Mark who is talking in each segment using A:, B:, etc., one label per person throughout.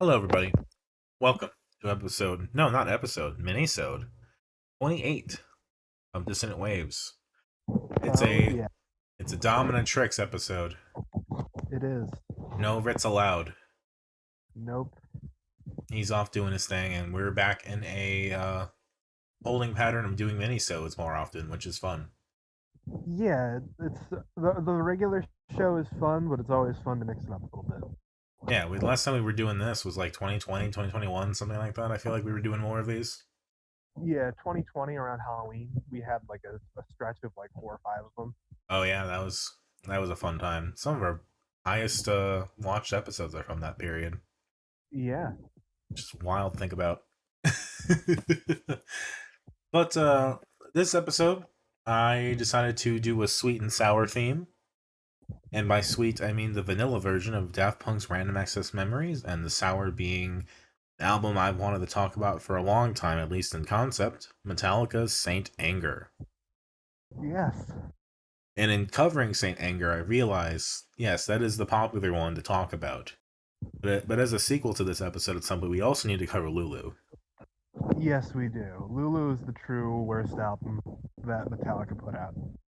A: Hello, everybody. Welcome to Minisode 28 of Dissonant Waves. It's
B: Hell
A: a
B: yeah,
A: it's a Dominic Tricks episode.
B: it is.
A: No Ritz allowed.
B: Nope.
A: He's off doing his thing, and we're back in a holding pattern of doing minisodes more often, which is fun.
B: Yeah, it's the regular show is fun, but it's always fun to mix it up a little bit.
A: Yeah, last time we were doing this was like 2020, 2021, something like that. I feel like we were doing more of these.
B: Yeah, 2020 around Halloween, we had like a stretch of like 4 or 5 of them.
A: Oh yeah, that was a fun time. Some of our highest watched episodes are from that period.
B: Yeah.
A: Just wild to think about. But this episode, I decided to do a sweet and sour theme. And by sweet, I mean the vanilla version of Daft Punk's Random Access Memories, and the sour being the album I've wanted to talk about for a long time, at least in concept, Metallica's Saint Anger.
B: Yes.
A: And in covering Saint Anger, I realize, yes, that is the popular one to talk about. But as a sequel to this episode, it's something we also need to cover Lulu.
B: Yes, we do. Lulu is the true worst album that Metallica put out.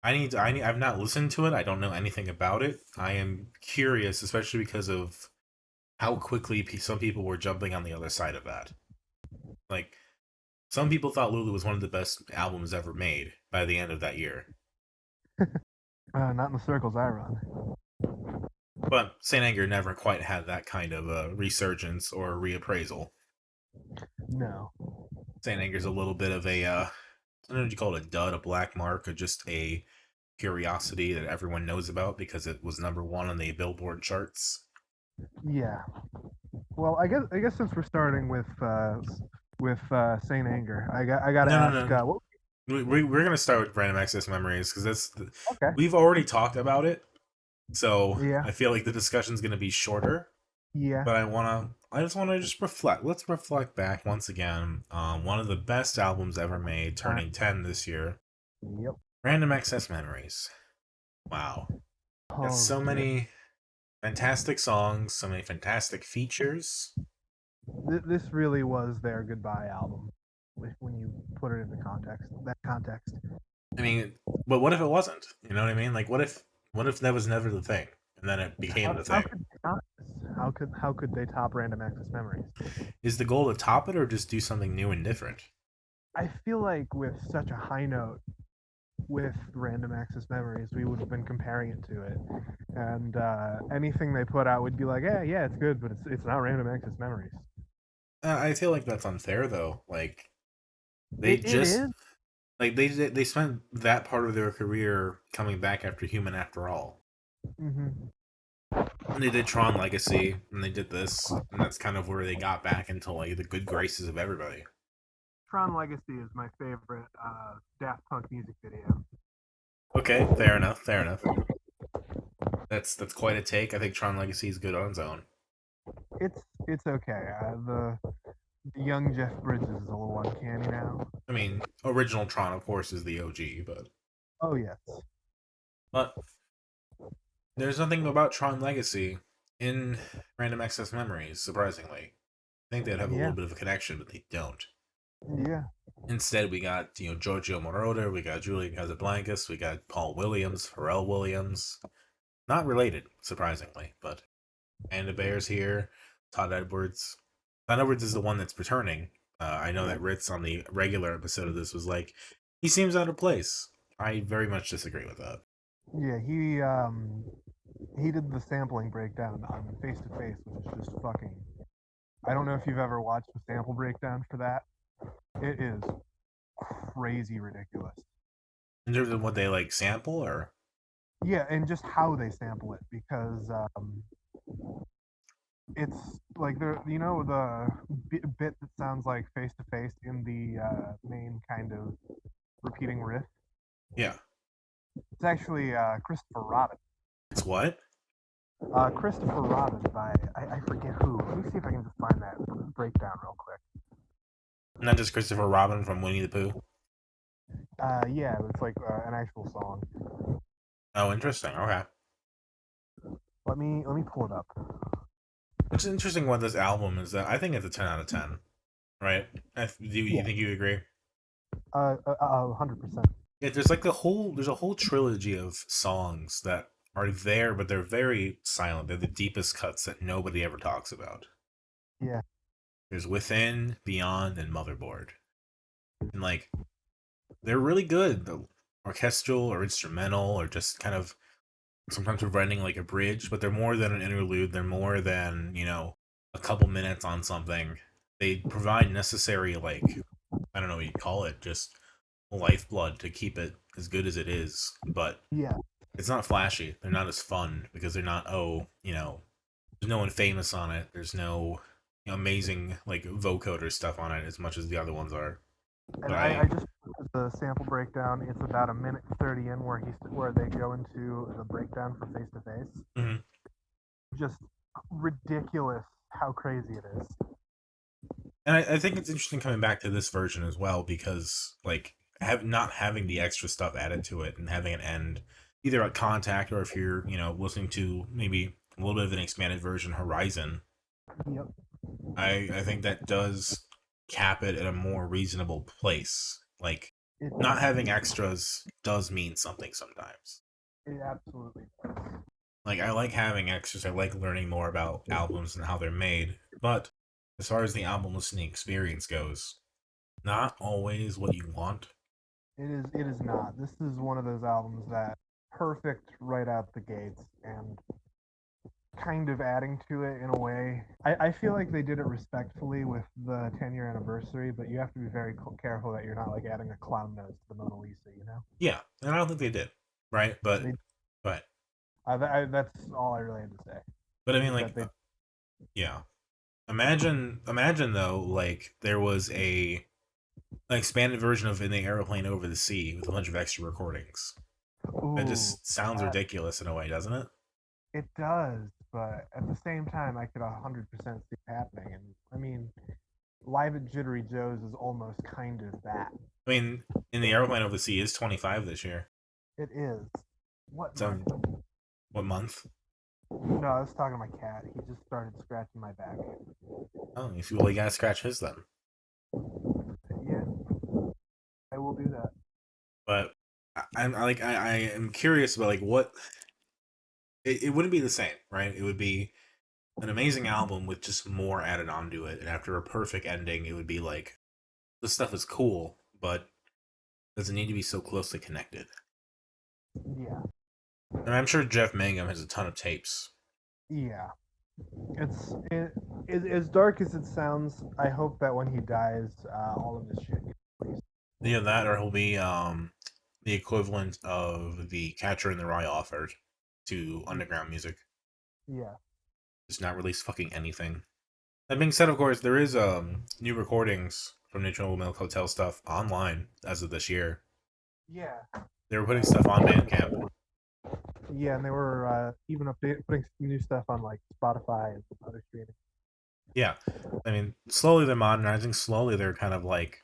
A: I've not listened to it. I don't know anything about it. I am curious, especially because of how quickly some people were jumping on the other side of that. Like, some people thought Lulu was one of the best albums ever made by the end of that year.
B: Not in the circles I run.
A: But Saint Anger never quite had that kind of resurgence or reappraisal.
B: No.
A: Saint Anger's a little bit of a, I don't know what you call it, a dud, a black mark, or just a curiosity that everyone knows about because it was number one on the Billboard charts.
B: Yeah. Well, I guess since we're starting with Saint Anger, I got to
A: No, no,
B: ask
A: no.
B: what.
A: We're gonna start with random access memories because
B: Okay.
A: we've already talked about it, so
B: Yeah.
A: I feel like the discussion's gonna be shorter.
B: Yeah.
A: But I just wanna just reflect. Let's reflect back once again on one of the best albums ever made,
B: Time.
A: turning 10 this year.
B: Yep.
A: Random access memories. Wow, got
B: Oh
A: so
B: yeah.
A: many fantastic songs, so many fantastic features.
B: This really was their goodbye album when you put it into context.
A: I mean, but what if it wasn't? You know what I mean? Like, what if that was never the thing, and then it became the
B: How
A: thing?
B: could they top this? How could they top Random Access Memories?
A: Is the goal to top it or just do something new and different?
B: I feel like with such a high note with Random Access Memories, we would have been comparing it to it, and anything they put out would be like, yeah, it's good, but it's not Random Access Memories.
A: I feel like that's unfair though. Like they
B: It
A: just
B: is.
A: they spent that part of their career coming back after Human After All.
B: Mm-hmm.
A: And they did Tron Legacy, and they did this, and that's kind of where they got back into like the good graces of everybody.
B: Tron Legacy is my favorite Daft Punk music video.
A: Okay, fair enough, fair enough. That's quite a take. I think Tron Legacy is good on its own.
B: It's okay. The young Jeff Bridges is a little uncanny now.
A: I mean, original Tron, of course, is the OG,
B: Oh yes.
A: but there's nothing about Tron Legacy in Random Access Memories. Surprisingly, I think they'd have a little
B: Yeah.
A: bit of a connection, but they don't.
B: Yeah.
A: Instead, we got Giorgio Moroder, we got Julian Casablancas, we got Paul Williams, Pharrell Williams. Not related, surprisingly, but Panda Bear's here. Todd Edwards. Todd Edwards is the one that's returning. I know that Ritz on the regular episode of this was like, he seems out of place. I very much disagree with that.
B: Yeah. He did the sampling breakdown on Face to Face, which is just fucking. I don't know if you've ever watched a sample breakdown for that. It is crazy ridiculous.
A: In terms of what they like sample, or
B: Yeah, and just how they sample it because it's like the bit that sounds like Face to Face in the main kind of repeating riff.
A: yeah,
B: It's actually Christopher Robin.
A: it's what?
B: Christopher Robin by I forget who. Let me see if I can just find that breakdown real quick.
A: Not just Christopher Robin from Winnie the Pooh.
B: Yeah, it's like an actual song.
A: Oh, interesting. Okay.
B: Let me pull it up.
A: What's interesting about this album is that I think it's a 10 out of 10, right? You
B: Yeah,
A: think you agree?
B: 100%.
A: Yeah, there's a whole trilogy of songs that are there, but they're very silent. They're the deepest cuts that nobody ever talks about.
B: Yeah,
A: There's Within, Beyond, and Motherboard. And like they're really good. The orchestral or instrumental or just kind of sometimes providing like a bridge, but they're more than an interlude. They're more than, a couple minutes on something. They provide necessary, like, I don't know what you call it, just lifeblood to keep it as good as it is. But
B: yeah,
A: it's not flashy. They're not as fun because they're not, there's no one famous on it. There's no amazing, like, vocoder stuff on it as much as the other ones are.
B: and
A: But
B: I just the sample breakdown. It's about a minute 30 in where they go into the breakdown for face to face.
A: Mhm.
B: Just ridiculous how crazy it is.
A: And I think it's interesting coming back to this version as well because like not having the extra stuff added to it and having it end either at Contact or if you're listening to maybe a little bit of an expanded version Horizon.
B: Yep,
A: I think that does cap it at a more reasonable place. Like
B: it
A: not having extras does mean something sometimes.
B: it absolutely does.
A: Like I like having extras. I like learning more about albums and how they're made. But as far as the album listening experience goes, not always what you want.
B: It is not. This is one of those albums that perfect right out the gates and kind of adding to it in a way. I feel like they did it respectfully with the 10-year anniversary, but you have to be very careful that you're not like adding a clown nose to the Mona Lisa, you know?
A: Yeah, and I don't think they did, right?
B: They,
A: But
B: that's all I really had to say.
A: I mean,
B: Is
A: like,
B: that they
A: yeah. Imagine though, like there was an expanded version of In the Aeroplane Over the Sea with a bunch of extra recordings. That
B: ooh,
A: just sounds ridiculous in a way, doesn't it?
B: it does, but at the same time, I could 100% see it happening. And I mean, Live at Jittery Joe's is almost kind of that.
A: I mean, In the Aeroplane Over the Sea is 25 this year.
B: It is. What month?
A: So what month?
B: No, I was talking to my cat. He just started scratching my back.
A: Oh, you gotta scratch his then.
B: Yeah, I will do that.
A: But I am curious about like what it wouldn't be the same, right? It would be an amazing album with just more added onto it, and after a perfect ending, it would be like this stuff is cool, but doesn't need to be so closely connected.
B: Yeah,
A: And I'm sure Jeff Mangum has a ton of tapes.
B: yeah. It's as dark as it sounds. I hope that when he dies, all of this shit gets released.
A: Yeah, that or he'll be the equivalent of the Catcher in the Rye offered to underground music.
B: Yeah,
A: Just not release fucking anything. That being said, of course, there is new recordings from Neutral Milk Hotel stuff online as of this year.
B: yeah,
A: They were putting stuff on Bandcamp.
B: yeah. And they were even putting new stuff on like Spotify and other streaming.
A: Yeah, I mean, slowly they're modernizing. Slowly they're kind of like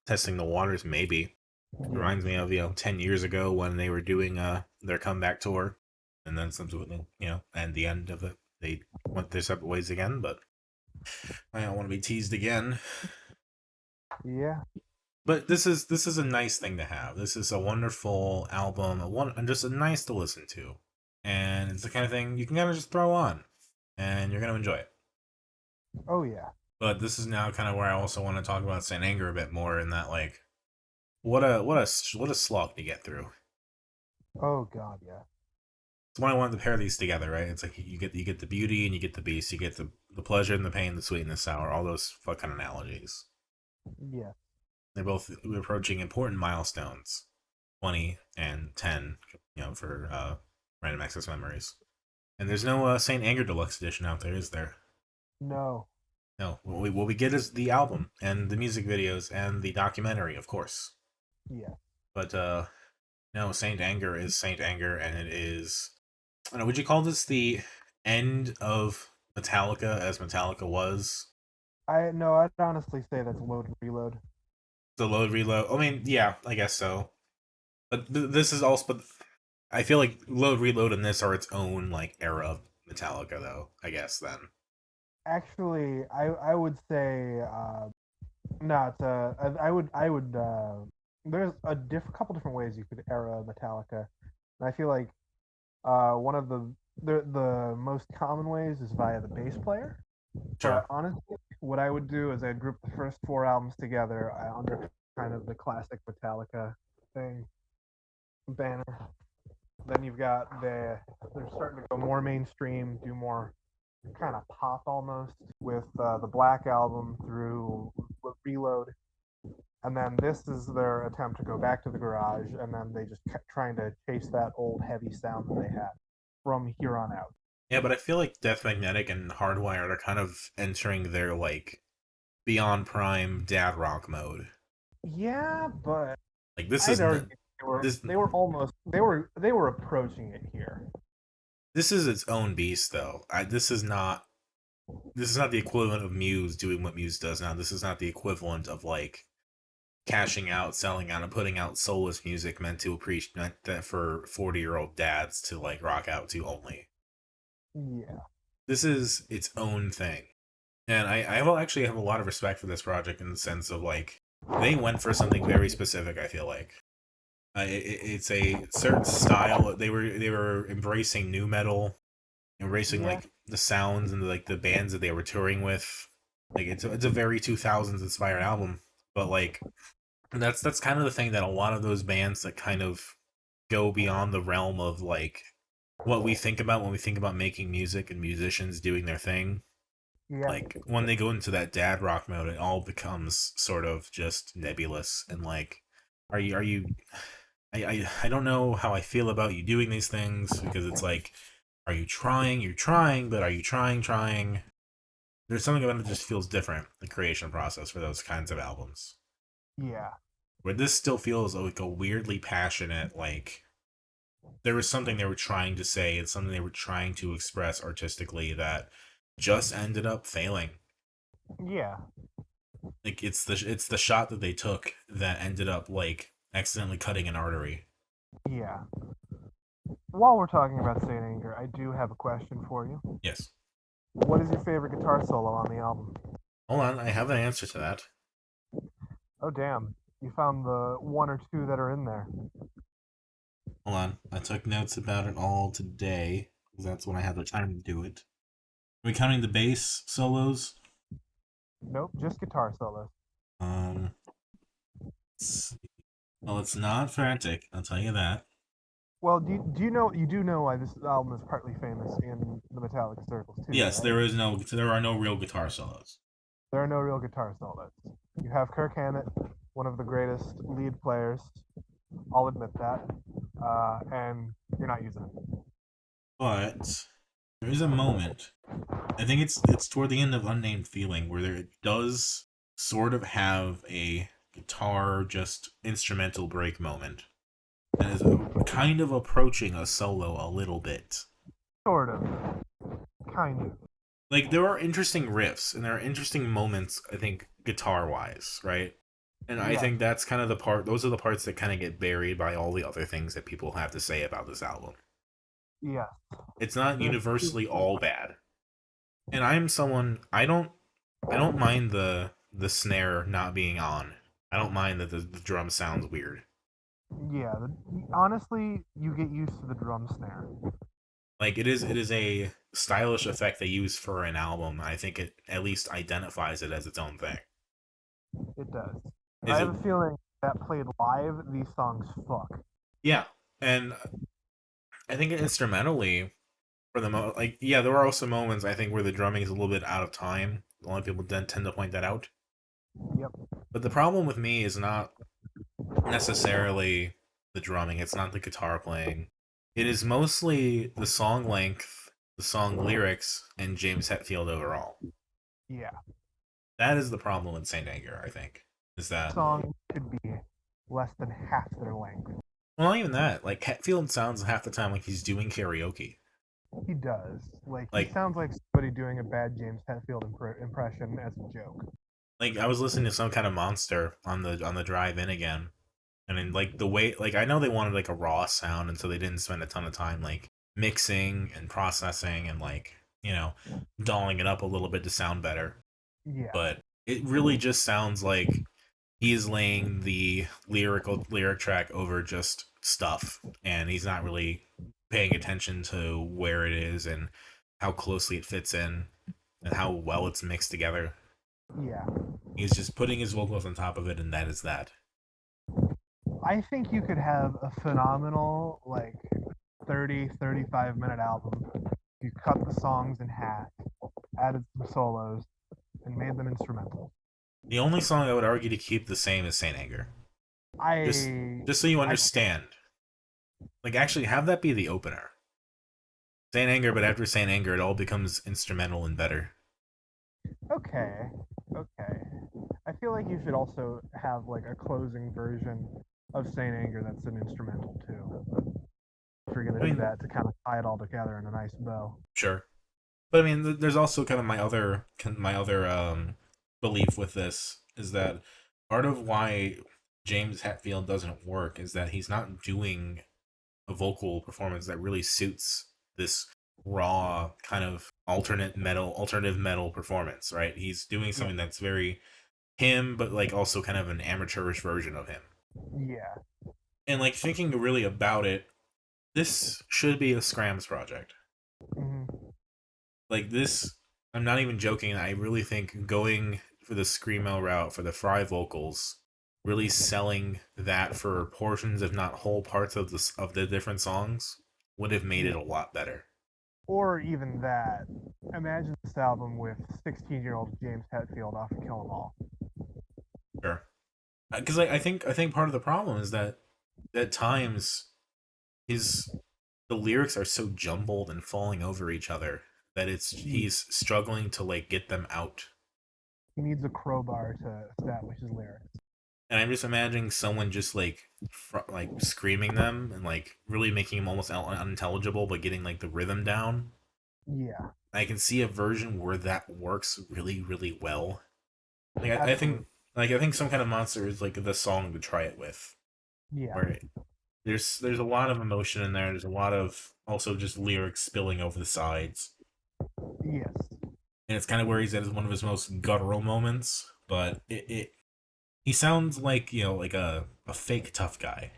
A: testing the waters. Maybe
B: Yeah,
A: reminds me of 10 years ago when they were doing their comeback tour, and then subsequently and the end of it they went their separate ways again. But I don't want to be teased again.
B: yeah.
A: But this is a nice thing to have. This is a wonderful album, and just a nice to listen to, and it's the kind of thing you can kind of just throw on, and you're gonna enjoy it.
B: Oh yeah.
A: But this is now kind of where I also want to talk about Saint Anger a bit more, in that like what a slog to get through.
B: Oh god, yeah.
A: It's why I wanted to pair these together, right? It's like you get the beauty and you get the beast, you get the pleasure and the pain, the sweet and the sour, all those fucking analogies.
B: Yeah.
A: They're both approaching important milestones, 20 and 10, for random access memories. And there's no Saint Anger Deluxe Edition out there, is there?
B: No.
A: No. What we get is the album and the music videos and the documentary, of course.
B: Yeah.
A: But no, Saint Anger is Saint Anger, and it is. I don't know. Would you call this the end of Metallica as Metallica was?
B: I no. I'd honestly say that's load reload.
A: The load reload. I mean, yeah, I guess so. But this is also. But I feel like load reload and this are its own like era of Metallica, though. I guess then.
B: actually, I would say no. It's I would. There's couple different ways you could era Metallica, and I feel like one of the most common ways is via the bass player. But
A: Sure.
B: honestly, what I would do is I'd group the first four albums together under kind of the classic Metallica thing banner. Then you've got they're starting to go more mainstream, do more kind of pop almost with the Black album through Reload, and then this is their attempt to go back to the garage, and then they just kept trying to chase that old heavy sound that they had from here on out.
A: Yeah, but I feel like Death Magnetic and Hardwired are kind of entering their like beyond prime dad rock mode.
B: Yeah, but
A: Like this
B: I'd
A: is
B: argue
A: this
B: they were approaching it here.
A: this is its own beast though. This is not the equivalent of Muse doing what Muse does now. This is not the equivalent of like cashing out, selling out, and putting out soulless music meant that for 40-year-old dads to like rock out to only.
B: Yeah,
A: This is its own thing. And I will actually have a lot of respect for this project in the sense of like they went for something very specific. I feel like it's a certain style. They were embracing new metal, embracing
B: yeah,
A: like the sounds and like the bands that they were touring with. Like it's a very 2000s inspired album, but like that's kind of the thing that a lot of those bands that kind of go beyond the realm of like what we think about when we think about making music and musicians doing their thing.
B: yeah,
A: Like when they go into that dad rock mode, it all becomes sort of just nebulous and like, are you? I don't know how I feel about you doing these things because it's like, are you trying? You're trying, but are you trying? There's something about it that just feels different. The creation process for those kinds of albums,
B: yeah,
A: where this still feels like a weirdly passionate, like there was something they were trying to say and something they were trying to express artistically that just ended up failing.
B: yeah,
A: Like it's the shot that they took that ended up like accidentally cutting an artery.
B: yeah. While we're talking about Saint Anger, I do have a question for you.
A: Yes.
B: What is your favorite guitar solo on the album?
A: Hold on, I have an answer to that.
B: Oh damn, you found the one or two that are in there.
A: Hold on. I took notes about it all today because that's when I had the time to do it. Are we counting the bass solos?
B: Nope, just guitar solos.
A: Um let's well, it's not frantic, I'll tell you that.
B: Well, do you do know why this album is partly famous in the Metallica circles too,
A: Yes,
B: right?
A: there are no real guitar solos.
B: There are no real guitar solos. You have Kirk Hammett, one of the greatest lead players. I'll admit that, and you're not using it.
A: But there is a moment. I think it's toward the end of Unnamed Feeling where there it does sort of have a guitar just instrumental break moment that is kind of approaching a solo a little bit.
B: Sort of, kind of.
A: Like there are interesting riffs and there are interesting moments, I think, guitar wise, right? And I
B: Yes,
A: think that's kind of the part those are the parts that kind of get buried by all the other things that people have to say about this album.
B: yes.
A: It's not
B: There's
A: universally all bad. And I'm someone I don't mind the snare not being on. I don't mind that the drum sounds weird.
B: yeah. Honestly, you get used to the drum snare.
A: Like it is a stylish effect they use for an album. I think it at least identifies it as its own thing.
B: It does. I
A: Is
B: have
A: it
B: a feeling that played live, these songs fuck.
A: yeah. And I think instrumentally for the like yeah, there are also moments I think where the drumming is a little bit out of time. A lot of people tend to point that out.
B: Yep.
A: But the problem with me is not necessarily the drumming, it's not the guitar playing. It is mostly the song length, the song lyrics, and James Hetfield overall.
B: Yeah.
A: That is the problem with Saint Anger, I think. Is that
B: Song could be less than half their length.
A: well not even that. Like Hetfield sounds half the time like he's doing karaoke.
B: He does. Like he
A: Like
B: sounds like somebody doing a bad James Hetfield impression as a joke.
A: like I was listening to some kind of monster on the drive in again. And then like the way like I know they wanted like a raw sound and so they didn't spend a ton of time like mixing and processing and like you know, dolling it up a little bit to sound better.
B: Yeah,
A: But it really just sounds like he's laying the lyric track over just stuff, and he's not really paying attention to where it is and how closely it fits in and how well it's mixed together.
B: yeah.
A: He's just putting his vocals on top of it, and that is that.
B: I think you could have a phenomenal, like, 30, 35-minute album. You cut the songs in half, added some solos, and made them instrumental.
A: The only song I would argue to keep the same is Saint Anger. Just
B: I
A: just so you
B: I can't.
A: understand. Like actually have that be the opener. Saint Anger, but after Saint Anger it all becomes instrumental and better.
B: Okay, okay. I feel like you should also have like a closing version of Saint Anger that's an instrumental too. If you're
A: I
B: gonna do
A: mean,
B: that to kind of tie it all together in a nice bow.
A: sure. But I mean, there's also kind of my other belief with this is that part of why James Hetfield doesn't work is that he's not doing a vocal performance that really suits this raw kind of alternative metal performance, right? He's doing
B: Yeah,
A: something that's very him, but like also kind of an amateurish version of him.
B: yeah.
A: And like thinking really about it, this should be a Scrams project.
B: Hmm.
A: Like this, I'm not even joking. I really think going for the screamo route for the Fry vocals, really selling that for portions, if not whole parts of the different songs, would have made it
B: Yeah.
A: a lot better.
B: Or even that. Imagine this album with 16-year-old James Hetfield off of Kill 'Em All.
A: Sure, because I think part of the problem is that at times his the lyrics are so jumbled and falling over each other that it's
B: He,
A: he's struggling to like get them out.
B: he needs a crowbar to establish his lyrics.
A: And I'm just imagining someone just like like screaming them and like really making them almost unintelligible, but getting like the rhythm down.
B: Yeah,
A: I can see a version where that works really, really well. Like
B: absolutely.
A: I think some kind of monster is like the song to try it with.
B: Yeah,
A: Where there's a lot of emotion in there. There's a lot of also just lyrics spilling over the sides,
B: yes.
A: and it's kind of where he's at one of his most guttural moments. But it he sounds like like a fake tough guy,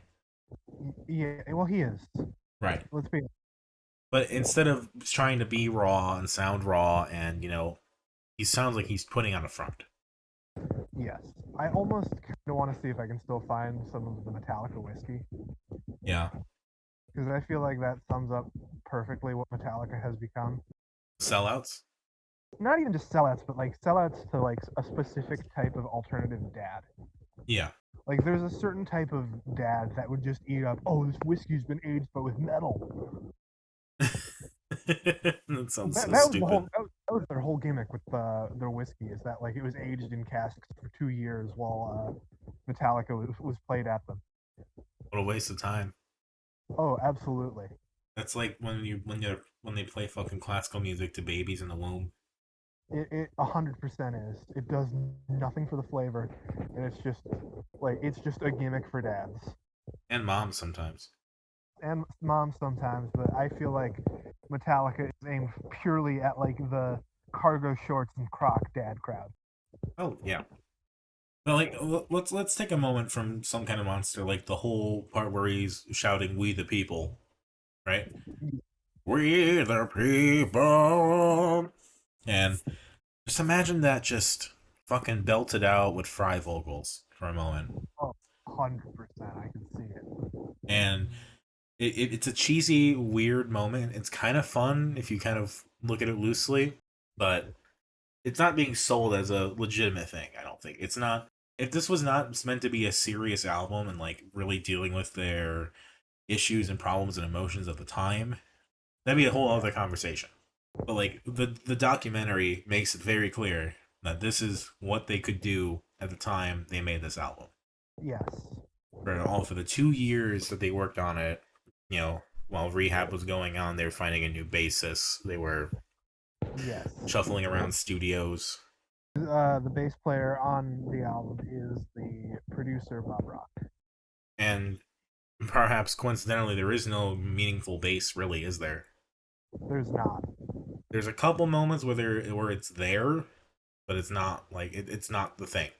B: Yeah, well, he is.
A: right?
B: Let's be
A: But instead of trying to be raw and sound raw, and he sounds like he's putting on a front.
B: Yes. I almost kind of want to see if I can still find some of the Metallica whiskey
A: Yeah,
B: because I feel like that sums up perfectly what Metallica has become.
A: sellouts.
B: Not even just sellouts, but like sellouts to like a specific type of alternative dad.
A: Yeah,
B: Like there's a certain type of dad that would just eat up. Oh, this whiskey's been aged, but with metal.
A: that sounds
B: That,
A: so
B: that was the whole.
A: stupid.
B: That was their whole gimmick with their whiskey is that like it was aged in casks for 2 years while Metallica was played at them.
A: What a waste of time.
B: Oh, absolutely.
A: That's like when they play fucking classical music to babies in the womb.
B: It 100% is. It does nothing for the flavor, and it's just a gimmick for dads
A: And moms sometimes.
B: and moms sometimes. But I feel like Metallica is aimed purely at like the cargo shorts and croc dad crowd.
A: Oh yeah. But like let's take a moment from some kind of monster, like the whole part where he's shouting "We the people," right? We the people. And just imagine that just fucking belted out with Fry vocals for a moment.
B: Oh, 100%. I can see it.
A: And it's a cheesy, weird moment. It's kind of fun if you kind of look at it loosely, but it's not being sold as a legitimate thing, I don't think. It's not. If this was not meant to be a serious album and like really dealing with their issues and problems and emotions of the time, that'd be a whole
B: Yeah.
A: other conversation. But like the documentary makes it very clear that this is what they could do at the time they made this album.
B: Yes.
A: For the 2 years that they worked on it, while rehab was going on, they were finding a new bassist. They were
B: Yes.
A: shuffling around studios,
B: The bass player on the album is the producer Bob Rock.
A: and perhaps coincidentally, there is no meaningful bass, really, is there?
B: There's not.
A: There's a couple moments where it's there, but it's not like it's not the thing.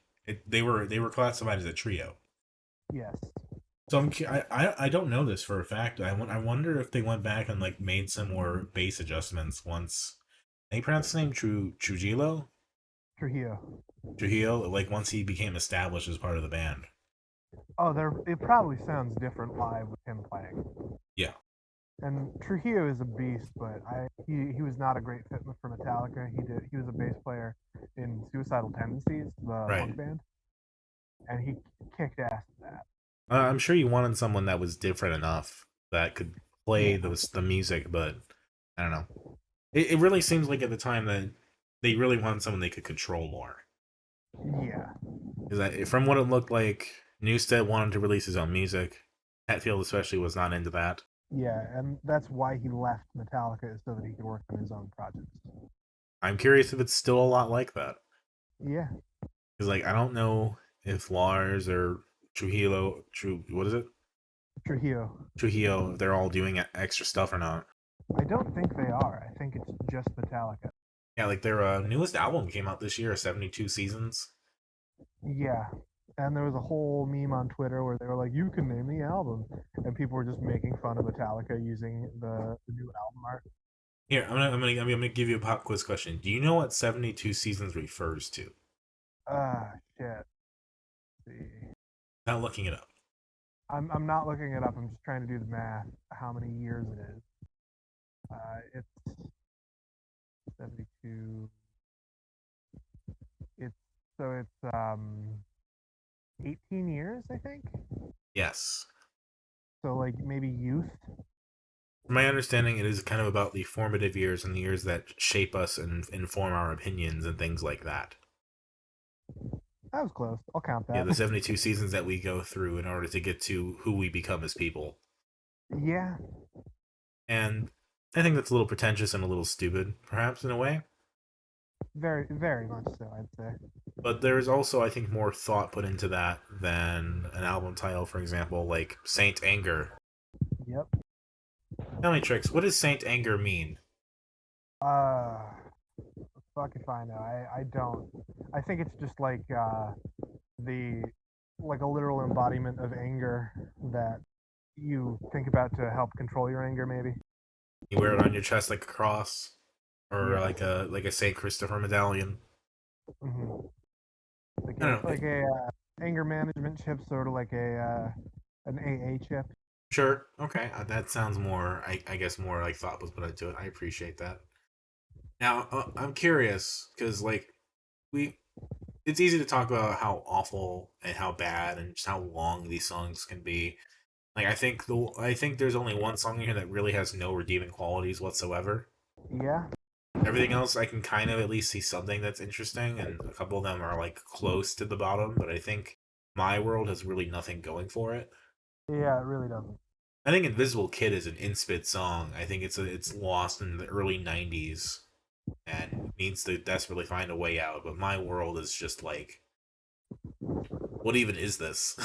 A: They were classified as a trio.
B: Yes.
A: So I don't know this for a fact. I wonder if they went back and like made some more bass adjustments once. They pronounce his name Trujillo.
B: Trujillo.
A: Trujillo, like once he became established as part of the band.
B: Oh, there. It probably sounds different live with him playing.
A: Yeah,
B: And Trujillo is a beast, but he was not a great fit for Metallica. He was a bass player in Suicidal Tendencies, the
A: right.
B: punk band, and he kicked ass at that.
A: I'm sure you wanted someone that was different enough that could play
B: Yeah,
A: the music, but I don't know. It really seems like at the time that they really wanted someone they could control more.
B: yeah,
A: Because from what it looked like, Newsted wanted to release his own music. Hetfield especially was not into that.
B: yeah, and that's why he left Metallica so that he could work on his own projects.
A: I'm curious if it's still a lot like that.
B: Yeah,
A: Because like I don't know if Lars or what is it?
B: Trujillo.
A: Trujillo, if they're all doing extra stuff or not.
B: I don't think they are. I think it's just Metallica.
A: Yeah, like their newest album came out this year, 72 Seasons.
B: Yeah, and there was a whole meme on Twitter where they were like, "You can name the album," and people were just making fun of Metallica using the new album art.
A: Here, I'm gonna give you a pop quiz question. Do you know what 72 Seasons refers to?
B: Shit. Let's see.
A: Not looking it up.
B: I'm not looking it up. I'm just trying to do the math. How many years it is? It's 72. It's it's 18 years, I think.
A: Yes.
B: So like maybe youth.
A: From my understanding, it is kind of about the formative years and the years that shape us and inform our opinions and things like that.
B: That was close. I'll count
A: Yeah,
B: that.
A: the 72 seasons that we go through in order to get to who we become as people.
B: Yeah,
A: And I think that's a little pretentious and a little stupid, perhaps, in a way.
B: very very much so. I'd say.
A: But there is also, I think, more thought put into that than an album title, for example, like Saint Anger.
B: Yep.
A: Tell me, Tricks, what does Saint Anger mean?
B: Uh, Fuck if I know. I don't. I think it's just like the like a literal embodiment of anger that you think about to help control your anger, maybe.
A: You wear it on your chest like a cross, or
B: Yeah.
A: like a Saint Christopher medallion.
B: Hmm.
A: I don't know.
B: Like a anger management chip, sort of like a an AA chip.
A: Sure, okay, that sounds more. I guess more like thought was put into it. I appreciate that. Now, I'm curious because like we, it's easy to talk about how awful and how bad and just how long these songs can be. Like I think there's only one song here that really has no redeeming qualities whatsoever.
B: Yeah.
A: Everything else I can kind of at least see something that's interesting, and a couple of them are like close to the bottom. But I think My World has really nothing going for it.
B: Yeah, it really doesn't.
A: I think Invisible Kid is an inspit song. I think it's lost in the early '90s and needs to desperately find a way out. But My World is just like, what even is this?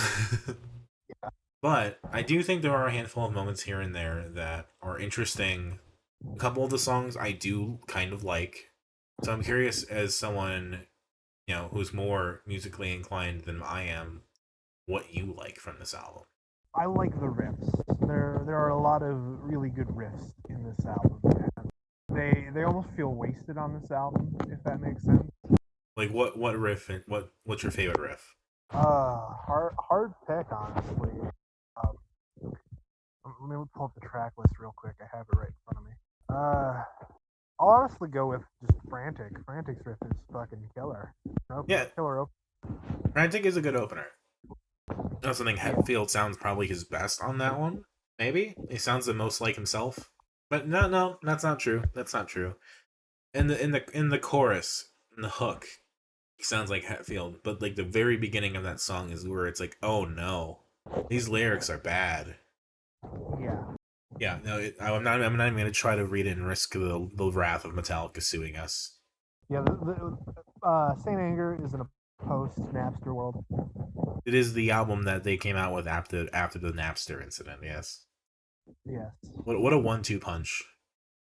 A: But I do think there are a handful of moments here and there that are interesting. A couple of the songs I do kind of like. So I'm curious, as someone who's more musically inclined than I am, what you like from this album.
B: I like the riffs. There are a lot of really good riffs in this album. And they almost feel wasted on this album, if that makes sense.
A: Like what riff and what's your favorite riff?
B: Hard pick, honestly. Um, Let me pull up the track list real quick. I have it right in front of me. I'll honestly go with just Frantic. Frantic's riff is fucking killer. Nope,
A: Yeah,
B: killer open.
A: Frantic is a good opener. I also think
B: Yeah,
A: Hetfield sounds probably his best on that one. Maybe he sounds the most like himself. But no, that's not true. That's not true. In the chorus, in the hook, he sounds like Hetfield. But like the very beginning of that song is where it's like, oh no, these lyrics are bad.
B: yeah,
A: Yeah, no, I'm not even gonna try to read it and risk the wrath of Metallica suing us.
B: yeah. Saint Anger is in a post Napster world.
A: It is the album that they came out with after the Napster incident. Yes.
B: Yes.
A: What a 1-2 punch.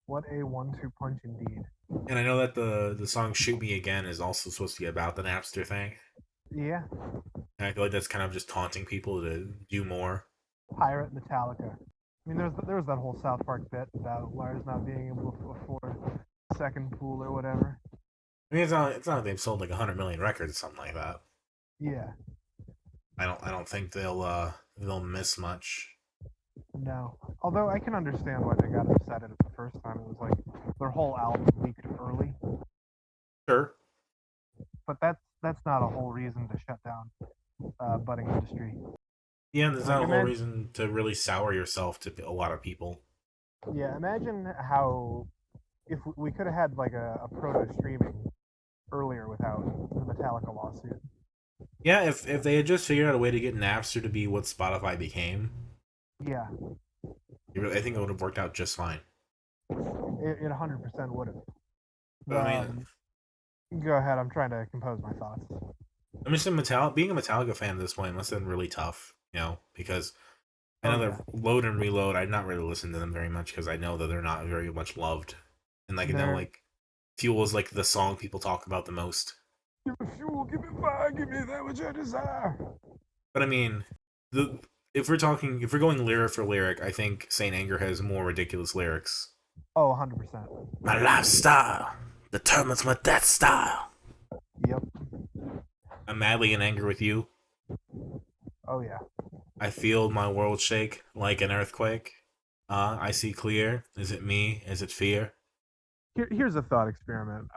B: What a one-two punch indeed.
A: And I know that the song "Shoot Me Again" is also supposed to be about the Napster thing.
B: Yeah,
A: And I feel like that's kind of just taunting people to do more.
B: pirate Metallica. I mean, there was that whole South Park bit about Lars not being able to afford second pool or whatever.
A: I mean, it's not like they've sold like 100 million records or something like that.
B: Yeah,
A: I don't think they'll miss much.
B: no. Although I can understand why they got upset at it the first time. It was like their whole album leaked early,
A: Sure.
B: but that's not a whole reason to shut down budding industry.
A: Yeah, there's
B: Like
A: not a whole
B: imagine,
A: reason to really sour yourself to a lot of people.
B: yeah, imagine how if we could have had like a proto streaming earlier without the Metallica lawsuit.
A: Yeah, if they had just figured out a way to get Napster to be what Spotify became,
B: Yeah,
A: I think it would have worked out just fine.
B: it 100% would
A: But I
B: have.
A: mean,
B: Go ahead. I'm trying to compose my thoughts.
A: I'm just being a Metallica fan at this point must have been really tough, because I
B: Oh
A: know
B: yeah,
A: that Load and Reload, I'd not really listened to them very much because I know that they're not very much loved, and like I know
B: they're
A: like Fuel is like the song people talk about the most.
B: give me fuel, give me fire, give me that which I desire.
A: But I mean, the if we're going lyric for lyric, I think Saint Anger has more ridiculous lyrics.
B: Oh, 100%.
A: My lifestyle determines my death style.
B: Yep.
A: I'm madly in anger with you.
B: Oh yeah.
A: I feel my world shake like an earthquake. I see clear. Is it me? Is it fear?
B: Here's a thought experiment.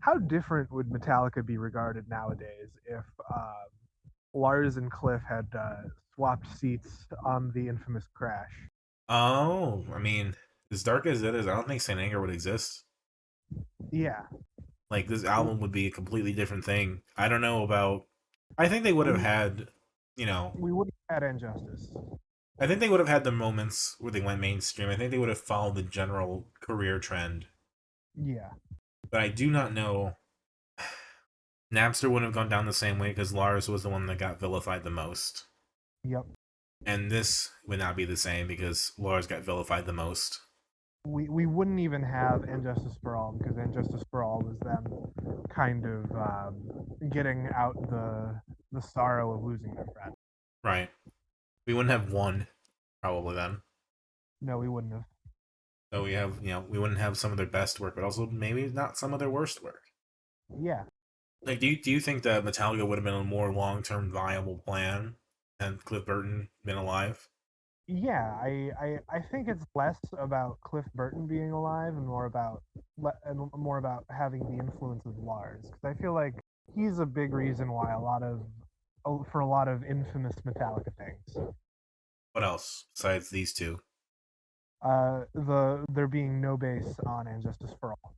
B: How different would Metallica be regarded nowadays if Lars and Cliff had swapped seats on the infamous crash?
A: Oh, I mean, as dark as it is, I don't think Saint Anger would exist.
B: Yeah.
A: Like this album would be a completely different thing. I don't know about. I think they would have
B: We
A: had, you know,
B: we wouldn't have had Injustice.
A: I think they would have had the moments where they went mainstream. I think they would have followed the general career trend.
B: Yeah.
A: But I do not know. Napster wouldn't have gone down the same way because Lars was the one that got vilified the most.
B: Yep.
A: And this would not be the same because Lars got vilified the most.
B: We wouldn't even have Injustice for All because Injustice for All was them kind of getting out the sorrow of losing their friend.
A: Right. We wouldn't have one, probably then.
B: No, we wouldn't have.
A: So we wouldn't have some of their best work, but also maybe not some of their worst work.
B: Yeah.
A: Like, do you think that Metallica would have been a more long term viable plan had Cliff Burton been alive?
B: Yeah, I think it's less about Cliff Burton being alive and more about having the influence of Lars because I feel like he's a big reason why for a lot of infamous Metallica things.
A: What else besides these two?
B: There being no base on Injustice for All.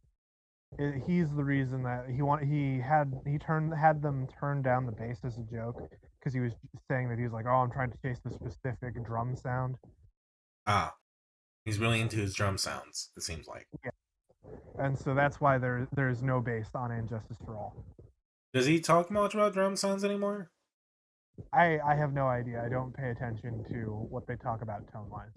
B: He's the reason that he had them turn down the bass as a joke because he was saying that he was like, oh, I'm trying to chase the specific drum sound.
A: Ah, he's really into his drum sounds. It seems like.
B: Yeah, and so that's why there's no bass on Injustice for All.
A: Does he talk much about drum sounds anymore?
B: I have no idea. I don't pay attention to what they talk about tone wise.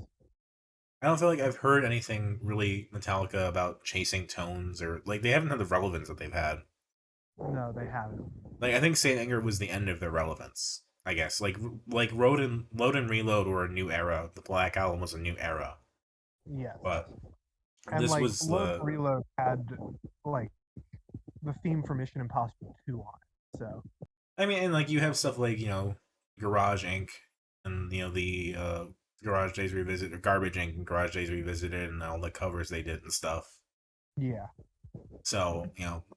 A: I don't feel like I've heard anything really Metallica about chasing tones or like they haven't had the relevance that they've had.
B: No, they haven't.
A: Like I think Saint Anger was the end of their relevance. I guess like Load and Reload were a new era. The Black Album was a new era,
B: Yes,
A: but
B: and
A: this
B: like
A: was
B: Load
A: the.
B: Reload had like the theme for Mission Impossible 2 on it. So
A: I mean, and like you have stuff like Garage Inc. and the Garage Days Revisited or Garbage Inc. and Garage Days Revisited and all the covers they did and stuff.
B: yeah,
A: So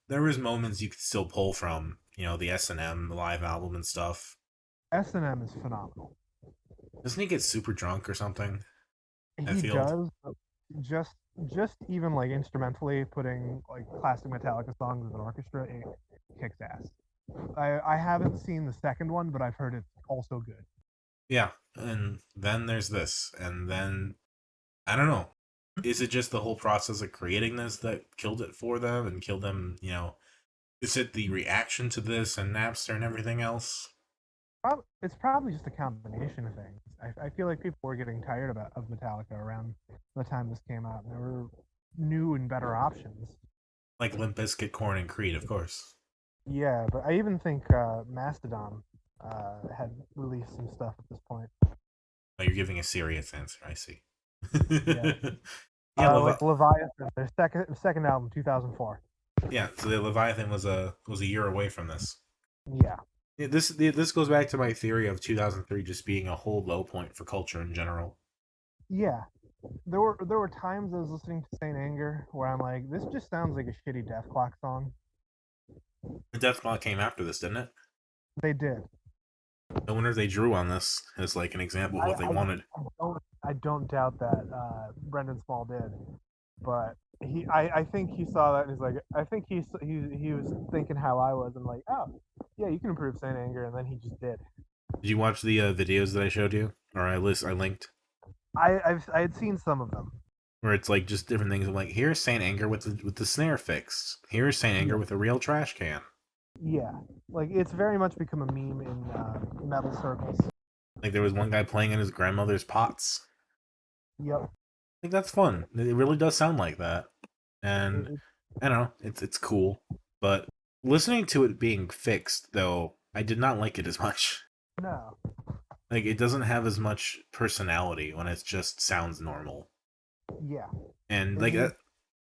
A: there was moments you could still pull from the S&M live album and stuff.
B: S&M is phenomenal.
A: Doesn't he get super drunk or something?
B: He
A: Hetfield.
B: does just just even like instrumentally putting like classic Metallica songs with an orchestra, it kicks ass. I haven't seen the second one, but I've heard it's also good.
A: Yeah, and then there's this, and then I don't know. Is it just the whole process of creating this that killed it for them and killed them? Is it the reaction to this and Napster and everything else?
B: It's probably just a combination of things. I feel like people were getting tired of Metallica around the time this came out, and there were new and better options.
A: Like Limp Bizkit, Korn, and Creed, of course.
B: Yeah, but I even think Mastodon had released some stuff at this point.
A: Oh, you're giving a serious answer. I see.
B: Yeah,
A: Yeah,
B: like Leviathan, their second album, 2004.
A: yeah. So the Leviathan was a year away from this.
B: Yeah,
A: Yeah, this goes back to my theory of 2003 just being a whole low point for culture in general.
B: yeah. There were times I was listening to Saint Anger where I'm like, this just sounds like a shitty Death Clock song.
A: The Death Clock came after this, didn't it?
B: They did.
A: No wonder they drew on this as like an example of
B: I
A: what they
B: I,
A: wanted.
B: I don't doubt that Brendan Small did, but I think he saw that and he's like, I think he was thinking how I was and like, oh yeah, you can improve Saint Anger, and then he just did.
A: Did you watch the videos that I showed you, or I linked,
B: I had seen some of them.
A: where it's like just different things. I'm like, here's Saint Anger with the snare fixed. Here's Saint Anger
B: Yeah,
A: with a real trash can.
B: yeah. Like it's very much become a meme in metal circles.
A: Like there was one guy playing in his grandmother's pots.
B: Yep.
A: I think that's fun. It really does sound like that,
B: It,
A: and
B: it,
A: I don't know, it's cool. But listening to it being fixed, though, I did not like it as much.
B: no.
A: Like it doesn't have as much personality when it just sounds normal.
B: Yeah.
A: And
B: It
A: like
B: needs.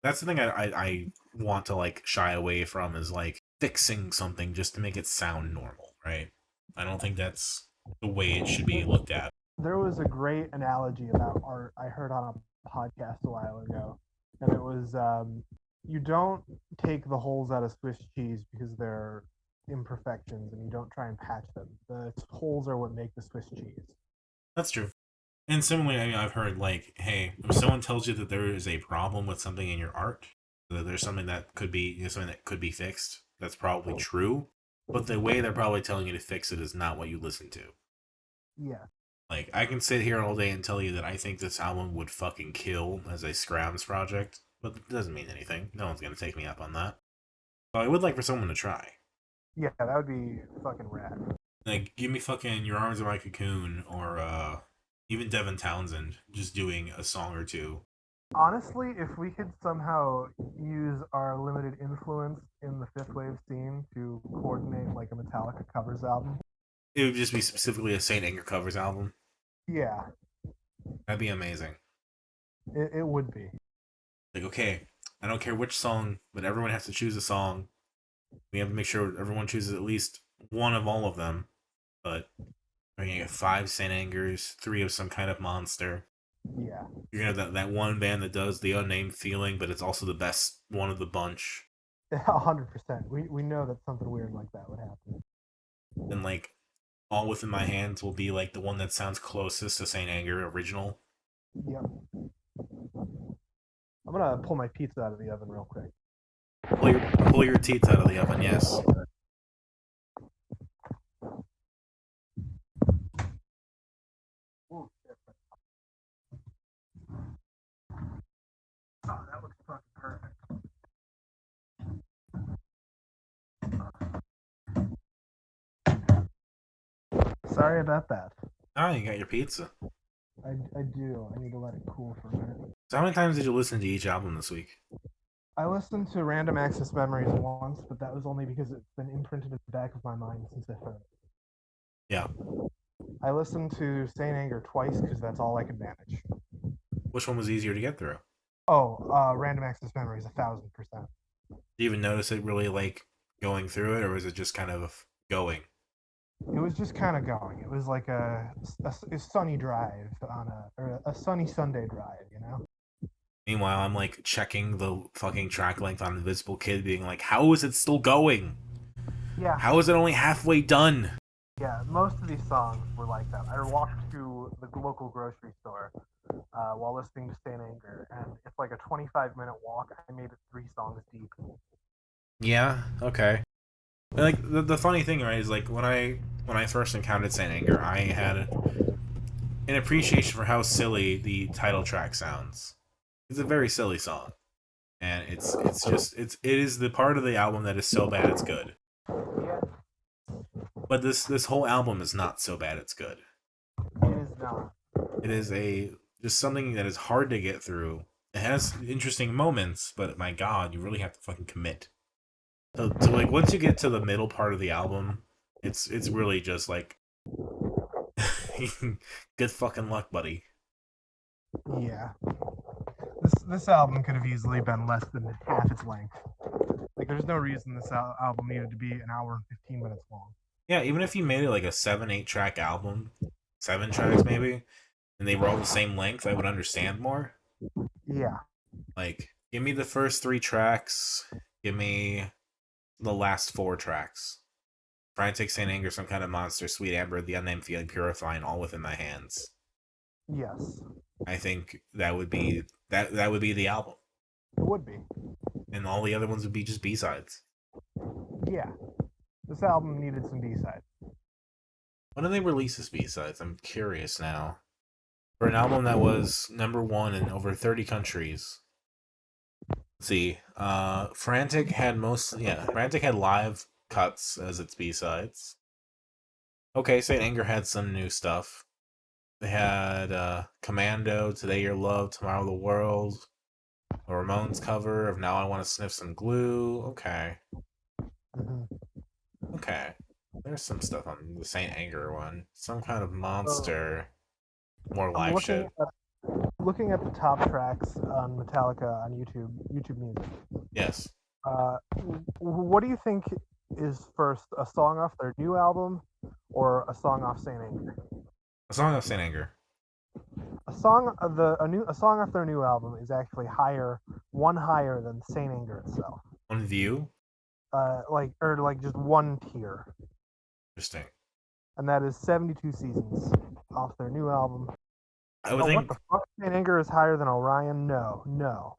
A: that's the thing I want to like shy away from is like fixing something just to make it sound normal, right? I don't think that's the way it should be looked at.
B: There was a great analogy about art I heard on a podcast a while ago, and it was you don't take the holes out of Swiss cheese because they're imperfections, and you don't try and patch them. The holes are what make the Swiss cheese.
A: That's true. And similarly, I mean, I've heard like, hey, if someone tells you that there is a problem with something in your art, that there's something that could be something that could be fixed, that's probably true. But the way they're probably telling you to fix it is not what you listen to.
B: Yeah,
A: Like, I can sit here all day and tell you that I think this album would fucking kill as a Scrams project, but it doesn't mean anything. No one's gonna take me up on that. But I would like for someone to try.
B: yeah, that would be fucking rad.
A: Like, give me fucking Your Arms Are My Cocoon or even Devin Townsend just doing a song or two.
B: Honestly, if we could somehow use our limited influence in the fifth wave scene to coordinate like a Metallica covers album,
A: It would just be specifically a Saint Anger covers album.
B: yeah,
A: That'd be amazing.
B: it would be.
A: Like, okay, I don't care which song, but everyone has to choose a song. We have to make sure everyone chooses at least one of all of them. But we're gonna get 5 Saint Angers, 3 of some kind of monster.
B: Yeah,
A: You're gonna have that one band that does the unnamed feeling, but it's also the best one of the bunch.
B: 100%. We know that something weird like that would happen.
A: And like All Within My Hands will be like the one that sounds closest to Saint Anger original.
B: Yep. I'm gonna pull my pizza out of the oven real quick.
A: Pull your teeth out of the oven, yes.
B: Ooh, oh, that looks fucking perfect. Sorry about that.
A: Ah, you got your pizza.
B: I do. I need to let it cool for a minute.
A: So how many times did you listen to each album this week?
B: I listened to Random Access Memories once, but that was only because it's been imprinted in the back of my mind since I heard it.
A: Yeah.
B: I listened to Saint Anger twice because that's all I could manage.
A: Which one was easier to get through?
B: Oh, Random Access Memories, 1,000%.
A: Do you even notice it really like going through it, or was it just kind of going?
B: It was just kind of going. It was like a sunny drive on or a sunny Sunday drive, you know?
A: Meanwhile, I'm like checking the fucking track length on Invisible Kid, being like, how is it still going?
B: Yeah,
A: How is it only halfway done?
B: yeah. Most of these songs were like that. I walked to the local grocery store while listening to Saint Anger, and it's like a 25-minute walk. I made it 3 songs deep.
A: Yeah, okay. And, like the funny thing, right, is like when I first encountered Saint Anger, I had an appreciation for how silly the title track sounds. It's a very silly song, and it's just it is the part of the album that is so bad it's good.
B: Yeah,
A: But this whole album is not so bad it's good.
B: it is not.
A: It is a just something that is hard to get through. It has interesting moments, but my God, you really have to fucking commit. To like once you get to the middle part of the album, it's really just like good fucking luck, buddy.
B: Yeah. This album could have easily been less than half its length. Like, there's no reason this album needed to be an hour and 15 minutes long.
A: Yeah, even if you made it like a 7, 8 track album, 7 tracks maybe, and they were all the same length, I would understand more.
B: Yeah.
A: Like, give me the first 3 tracks, give me the last 4 tracks. Frantic Saint Anger, Some Kind of Monster, Sweet Amber, The Unnamed Feeling, Purifying, all within my hands.
B: Yes.
A: I think that would be the album,
B: It would be.
A: and all the other ones would be just B sides.
B: Yeah. This album needed some B-sides.
A: When did they release this B sides? I'm curious now. For an album that was #1 in over 30 countries. Let's see, Frantic had live cuts as its B sides. Okay, Saint Anger had some new stuff. They had Commando, Today Your Love, Tomorrow the World, a Ramones cover of Now I Want to Sniff Some Glue. Okay.
B: Mm-hmm.
A: Okay. There's some stuff on the Saint Anger one. Some kind of
B: So
A: monster. More
B: I'm
A: live shit.
B: looking at the top tracks on Metallica on YouTube Music.
A: Yes.
B: Uh, what do you think is first, a song off their new album or a song off Saint Anger?
A: A song of Saint Anger.
B: A song off their new album is actually one higher than Saint Anger itself.
A: On View.
B: Like just one tier,
A: Interesting.
B: and that is 72 Seasons off their new album.
A: I would
B: Oh, what
A: think
B: the fuck? Saint Anger is higher than Orion? No, no.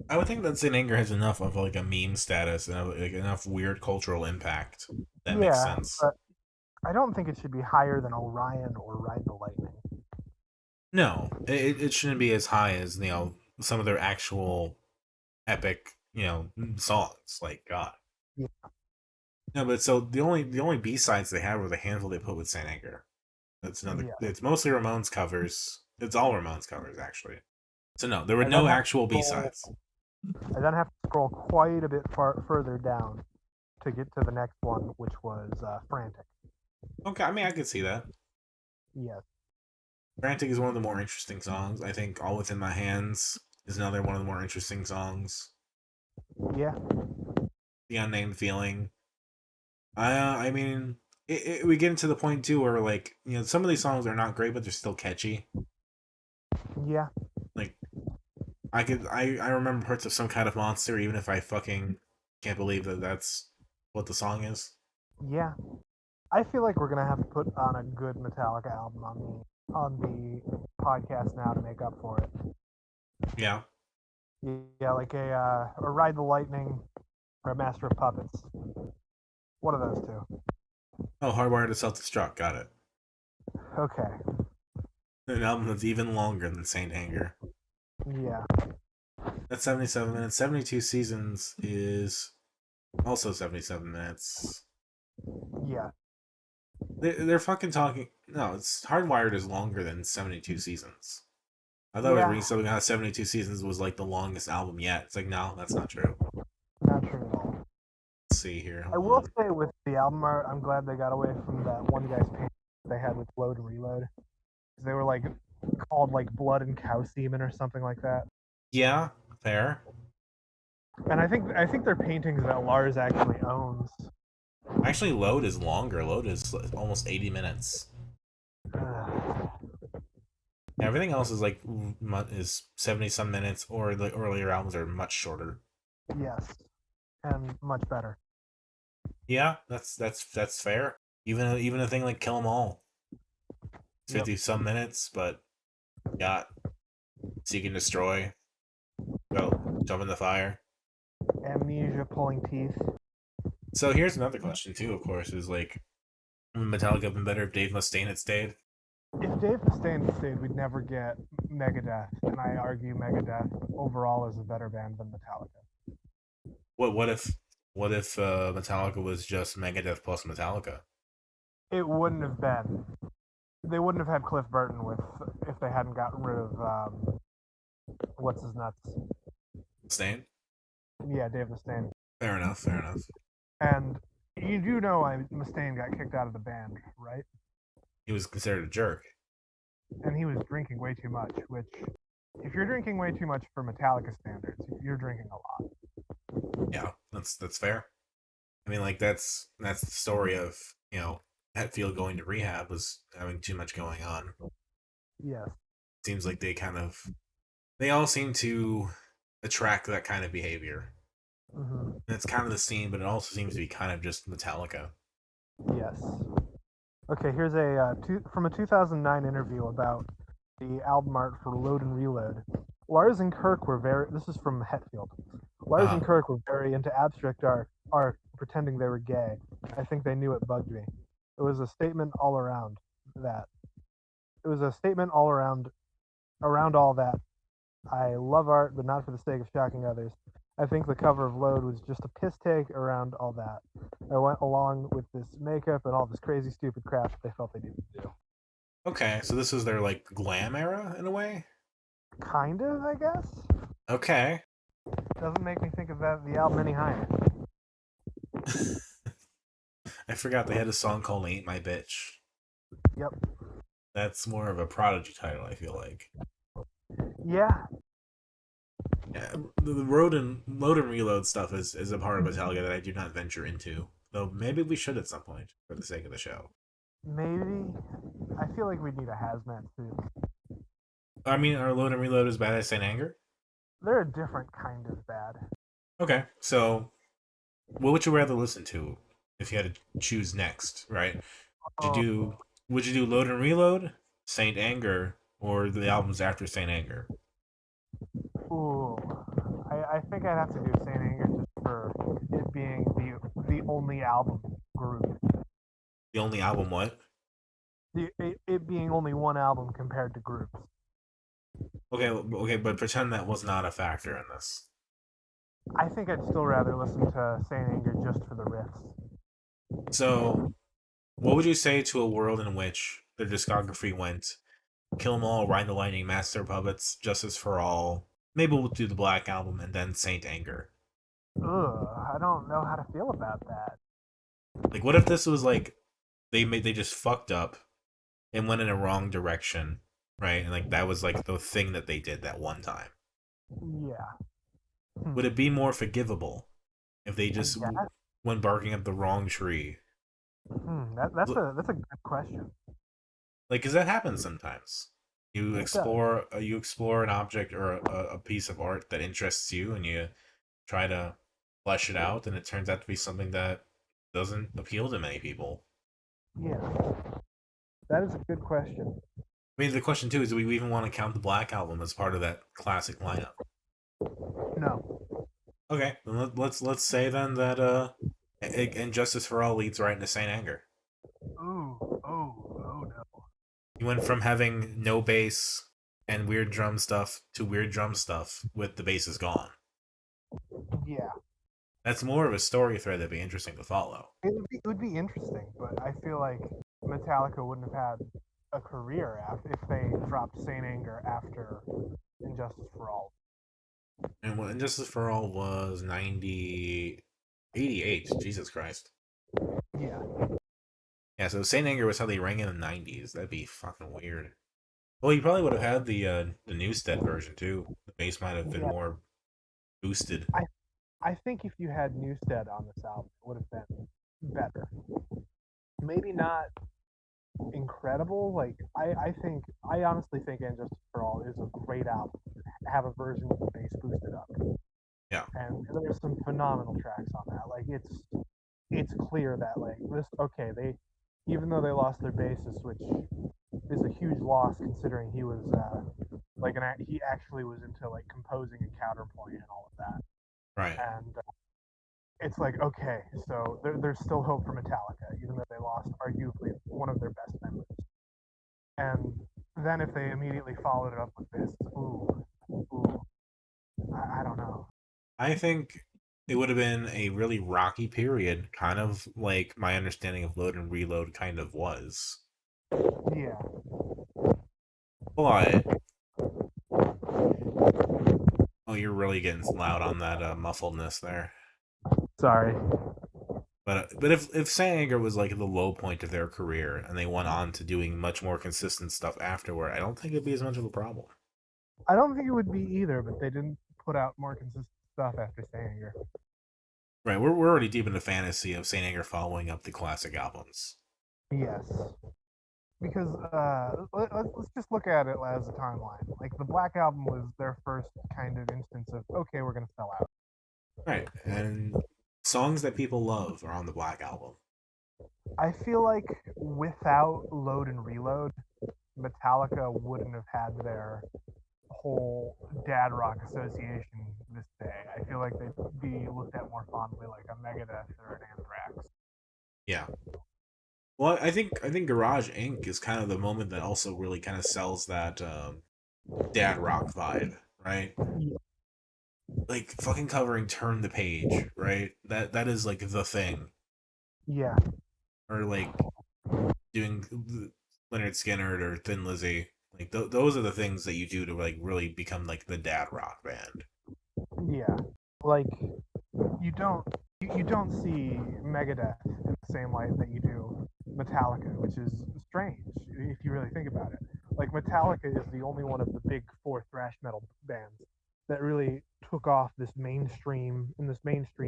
A: I would think that Saint Anger has enough of like a meme status and like enough weird cultural impact that makes
B: Yeah,
A: sense.
B: but I don't think it should be higher than Orion or Ride the Lightning.
A: No, it shouldn't be as high as some of their actual epic songs. Like God.
B: Yeah,
A: No, but so the only B sides they had were the handful they put with Saint Anger. That's another.
B: yeah.
A: It's mostly Ramones covers. It's all Ramones covers actually. So no, there were
B: I then
A: no
B: have
A: actual
B: to
A: B
B: scroll.
A: sides.
B: I then have to scroll quite a bit further down to get to the next one, which was Frantic.
A: Okay, I mean I could see that.
B: Yes.
A: Frantic is one of the more interesting songs. I think All Within My Hands is another one of the more interesting songs.
B: Yeah.
A: The Unnamed Feeling. I mean, we get into the point too where like some of these songs are not great, but they're still catchy.
B: Yeah.
A: Like I remember parts of Some Kind of Monster, even if I fucking can't believe that that's what the song is.
B: Yeah. I feel like we're gonna have to put on a good Metallica album on the podcast now to make up for it.
A: Yeah.
B: Yeah, like a Ride the Lightning or a Master of Puppets. One of those two.
A: Oh, Hardwired to Self Destruct. Got it.
B: Okay.
A: An album that's even longer than Saint Anger.
B: Yeah.
A: That's 77 minutes. 72 Seasons is also 77 minutes.
B: Yeah.
A: They're fucking talking. No, it's Hardwired is longer than 72 Seasons. I thought I was
B: Yeah.
A: reading something how 72 Seasons was like the longest album yet. It's like, no, that's not true.
B: Not true at all.
A: Let's see here.
B: I
A: Hold
B: will
A: on.
B: say with the album art, I'm glad they got away from that one guy's paint they had with Load and Reload. They were like called like Blood and Cow Semen or something like that.
A: Yeah, fair.
B: And I think they're paintings that Lars actually owns.
A: Actually, Load is longer. Load is almost 80 minutes. Everything else is like is 70 some minutes, or the earlier albums are much shorter.
B: Yes, and much better.
A: Yeah, that's fair. Even a thing like Kill 'Em All, it's
B: Yep.
A: 50 some minutes, but got Seek and Destroy, go Jump in the Fire.
B: Amnesia, Pulling Teeth.
A: So here's another question too. Of course, is like would Metallica have been better if Dave Mustaine had stayed?
B: If Dave Mustaine stayed, we'd never get Megadeth, and I argue Megadeth overall is a better band than Metallica.
A: What if Metallica was just Megadeth plus Metallica?
B: It wouldn't have been. they wouldn't have had Cliff Burton with if they hadn't gotten rid of what's his nuts.
A: Stain?
B: Yeah, Dave Mustaine.
A: Fair enough, fair enough.
B: And you do know Mustaine got kicked out of the band, right?
A: He was considered a jerk.
B: And he was drinking way too much. Which, if you're drinking way too much for Metallica standards, you're drinking a lot.
A: Yeah, that's fair. I mean, like that's the story of Hetfield going to rehab was having too much going on.
B: Yes.
A: Seems like they all seem to attract that kind of behavior.
B: Mm-hmm.
A: And it's kind of the scene, but it also seems to be kind of just Metallica.
B: Yes. Okay, here's from a 2009 interview about the album art for Load and Reload. Lars and Kirk were very. This is from Hetfield. Lars and
A: Uh,
B: Kirk were very into abstract art, pretending they were gay. I think they knew it bugged me. It was a statement all around that. It was a statement all around all that. I love art, but not for the sake of shocking others. I think the cover of Load was just a piss take around all that. I went along with this makeup and all this crazy, stupid crap that they felt they needed to do.
A: okay, so this was their like glam era in a way.
B: Kind of, I guess.
A: Okay.
B: Doesn't make me think of the album any higher.
A: I forgot they had a song called "Ain't My Bitch."
B: Yep.
A: That's more of a Prodigy title, I feel like.
B: Yeah.
A: Yeah, the load and reload stuff is a part of Metallica that I do not venture into. Though maybe we should at some point for the sake of the show.
B: Maybe. I feel like we need a hazmat suit.
A: I mean, are load and reload as bad as Saint Anger?
B: They're a different kind of bad.
A: Okay, so what would you rather listen to if you had to choose next? Right? Would you
B: Oh,
A: do would you do load and reload, Saint Anger, or the albums after Saint Anger?
B: ooh. I think I'd have to do Saint Anger just for it being the only album group.
A: The only album what?
B: It being only one album compared to groups.
A: Okay, okay, but pretend that was not a factor in this.
B: I think I'd still rather listen to Saint Anger just for the riffs.
A: So, what would you say to a world in which their discography went Kill 'Em All, Ride the Lightning, Master of Puppets, Justice for All? Maybe we'll do the Black Album and then Saint Anger.
B: Ugh, I don't know how to feel about that.
A: Like, what if this was like they just fucked up and went in a wrong direction, right? And like that was like the thing that they did that one time.
B: Yeah. Hmm.
A: Would it be more forgivable if they
B: I
A: just
B: guess.
A: went barking up the wrong tree?
B: That's a good question.
A: Like, because that happens sometimes.
B: It does.
A: You explore an object or a piece of art that interests you, and you try to flesh it out, and it turns out to be something that doesn't appeal to many people.
B: Yeah. That is a good question.
A: I mean, the question too is, do we even want to count the Black Album as part of that classic lineup?
B: No.
A: Okay, then let's say then that Injustice for All leads right into Saint Anger.
B: Oh no.
A: You went from having no bass and weird drum stuff to weird drum stuff with the bass is gone.
B: Yeah.
A: That's more of a story thread that'd be interesting to follow.
B: It would be interesting, but I feel like Metallica wouldn't have had a career if they dropped Saint Anger after Injustice for All.
A: And what Injustice for All was 88. Jesus Christ.
B: Yeah.
A: Yeah, so Saint Anger was how they rang in the 90s. That'd be fucking weird. Well, you probably would have had the Newstead version too. The bass might have been
B: Yeah.
A: more boosted.
B: I I think if you had Newstead on this album, it would have been better. Maybe not incredible. Like I honestly think Injustice for All is a great album. Have a version with the bass boosted up,
A: Yeah,
B: and there's some phenomenal tracks on that. Like it's clear that like this okay they even though they lost their bassist, which is a huge loss considering he was he actually was into like composing and counterpoint and all of that,
A: right.
B: and it's like okay, so there's still hope for Metallica even though they lost arguably one of their best members. And then if they immediately followed it up with this, ooh, I don't know.
A: I think it would have been a really rocky period, kind of like my understanding of Load and Reload kind of was.
B: Yeah.
A: But oh, you're really getting loud on that muffledness there.
B: Sorry.
A: But if Saint Anger was like the low point of their career and they went on to doing much more consistent stuff afterward, I don't think it'd be as much of a problem.
B: I don't think it would be either, but they didn't put out more consistent stuff after Sanger.
A: Right, we're already deep in the fantasy of Saint Anger following up the classic albums.
B: Yes. Because let's just look at it as a timeline. Like the Black Album was their first kind of instance of okay, we're gonna sell out.
A: Right, and songs that people love are on the Black Album.
B: I feel like without Load and Reload, Metallica wouldn't have had their whole dad rock association this day. I feel like they'd be looked at more fondly like a Megadeth or an Anthrax.
A: Yeah. Well, I think Garage Inc. is kind of the moment that also really kind of sells that dad rock vibe, right? Like fucking covering "Turn the Page," right? That is like the thing,
B: Yeah,
A: or like doing Leonard Skinner or Thin Lizzy. Like those are the things that you do to like really become like the dad rock band.
B: yeah. Like you don't you don't see Megadeth in the same light that you do Metallica, which is strange if you really think about it. Like Metallica is the only one of the big four thrash metal bands that really took off this mainstream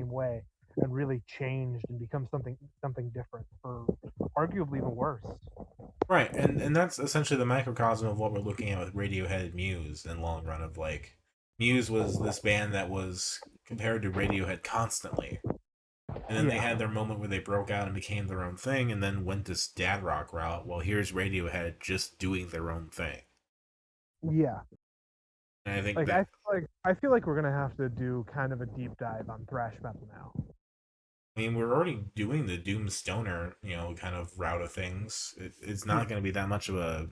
B: way and really changed and become something different for arguably the worst.
A: Right, and that's essentially the microcosm of what we're looking at with Radiohead and Muse in the long run of like Muse was this band that was compared to Radiohead constantly. And then they
B: Yeah,
A: had their moment where they broke out and became their own thing and then went this dad rock route. Well, here's Radiohead just doing their own thing.
B: yeah.
A: And I think
B: Like
A: that
B: I feel like we're gonna have to do kind of a deep dive on thrash metal now.
A: I mean, we're already doing the Doom Stoner, kind of route of things. It's
B: Yeah.
A: not going to be that much of a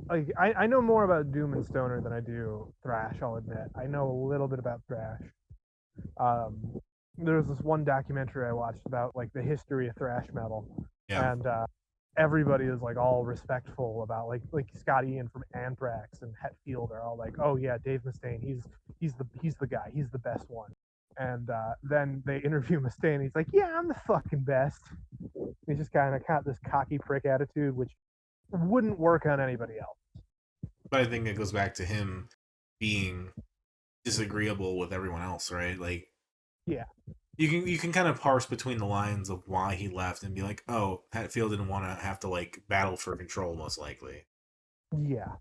B: Like I know more about doom and stoner than I do thrash. I'll admit. I know a little bit about thrash. Um, there was this one documentary I watched about like the history of thrash metal,
A: yeah.
B: and everybody is like all respectful about like Scott Ian from Anthrax and Hetfield are all like, oh yeah, Dave Mustaine, he's the guy, he's the best one. And then they interview Mustaine, he's like, yeah, I'm the fucking best. He's just kind of got this cocky prick attitude, which wouldn't work on anybody else.
A: But I think it goes back to him being disagreeable with everyone else, right? Like
B: Yeah,
A: you can kind of parse between the lines of why he left and be like, oh, Hatfield didn't want to have to like battle for control, most likely.
B: yeah,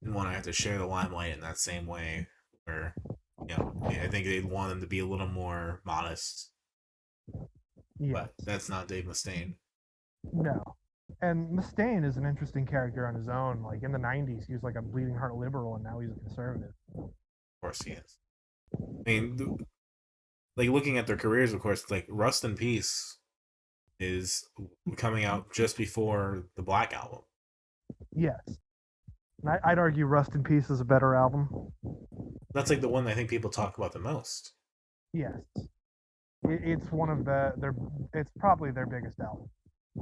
A: Didn't want to have to share the limelight in that same way. Where, I think they'd want him to be a little more modest.
B: yes,
A: But that's not Dave Mustaine.
B: no. And Mustaine is an interesting character on his own. Like in the '90s, he was like a bleeding heart liberal, and now he's a conservative.
A: Of course he is. I mean, like looking at their careers, of course, like Rust in Peace is coming out just before the Black Album.
B: Yes, and I'd argue Rust in Peace is a better album.
A: That's like the one I think people talk about the most.
B: Yes, it's one of their. It's probably their biggest album.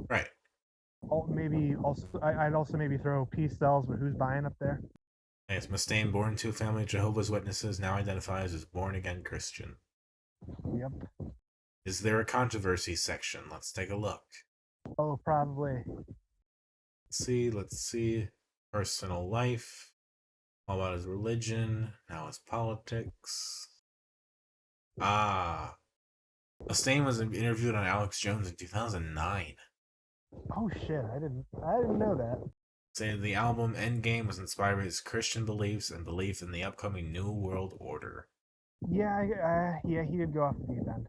A: Right.
B: Maybe also I'd also maybe throw Peace Sells, but who's buying up there?
A: Yes, Mustaine, born to a family of Jehovah's Witnesses, now identifies as born again Christian.
B: Yep.
A: Is there a controversy section? Let's take a look.
B: Oh, probably.
A: Let's see. Personal life. All about his religion. Now his politics. Ah. Mustaine was interviewed on Alex Jones in 2009.
B: Oh shit! I didn't know that.
A: Saying the album Endgame was inspired by his Christian beliefs and belief in the upcoming New World Order.
B: Yeah, yeah, he did go off the deep end.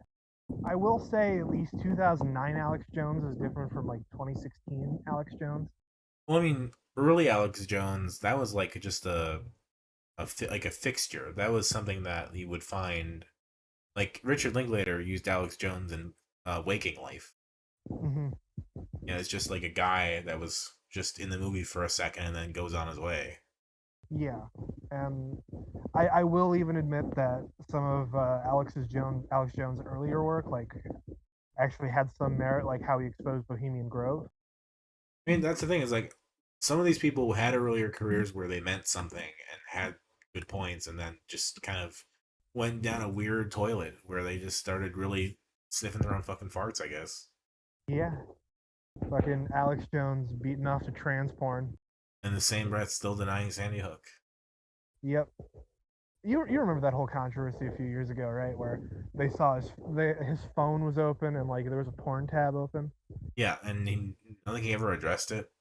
B: I will say at least 2009 Alex Jones is different from like 2016 Alex Jones.
A: Well, I mean, early Alex Jones, that was like just like a fixture. That was something that you would find. Like Richard Linklater used Alex Jones in Waking Life.
B: Hmm.
A: It's just like a guy that was just in the movie for a second and then goes on his way.
B: Yeah, and I will even admit that some of Alex Jones' earlier work, like actually had some merit, like how he exposed Bohemian Grove.
A: I mean, that's the thing is like some of these people had earlier careers where they meant something and had good points, and then just kind of went down a weird toilet where they just started really sniffing their own fucking farts, I guess.
B: Yeah, fucking Alex Jones beating off to trans porn.
A: In the same breath, still denying Sandy Hook.
B: Yep. You remember that whole controversy a few years ago, right? Where they saw his phone was open and like there was a porn tab open.
A: Yeah, and I don't think he ever addressed it.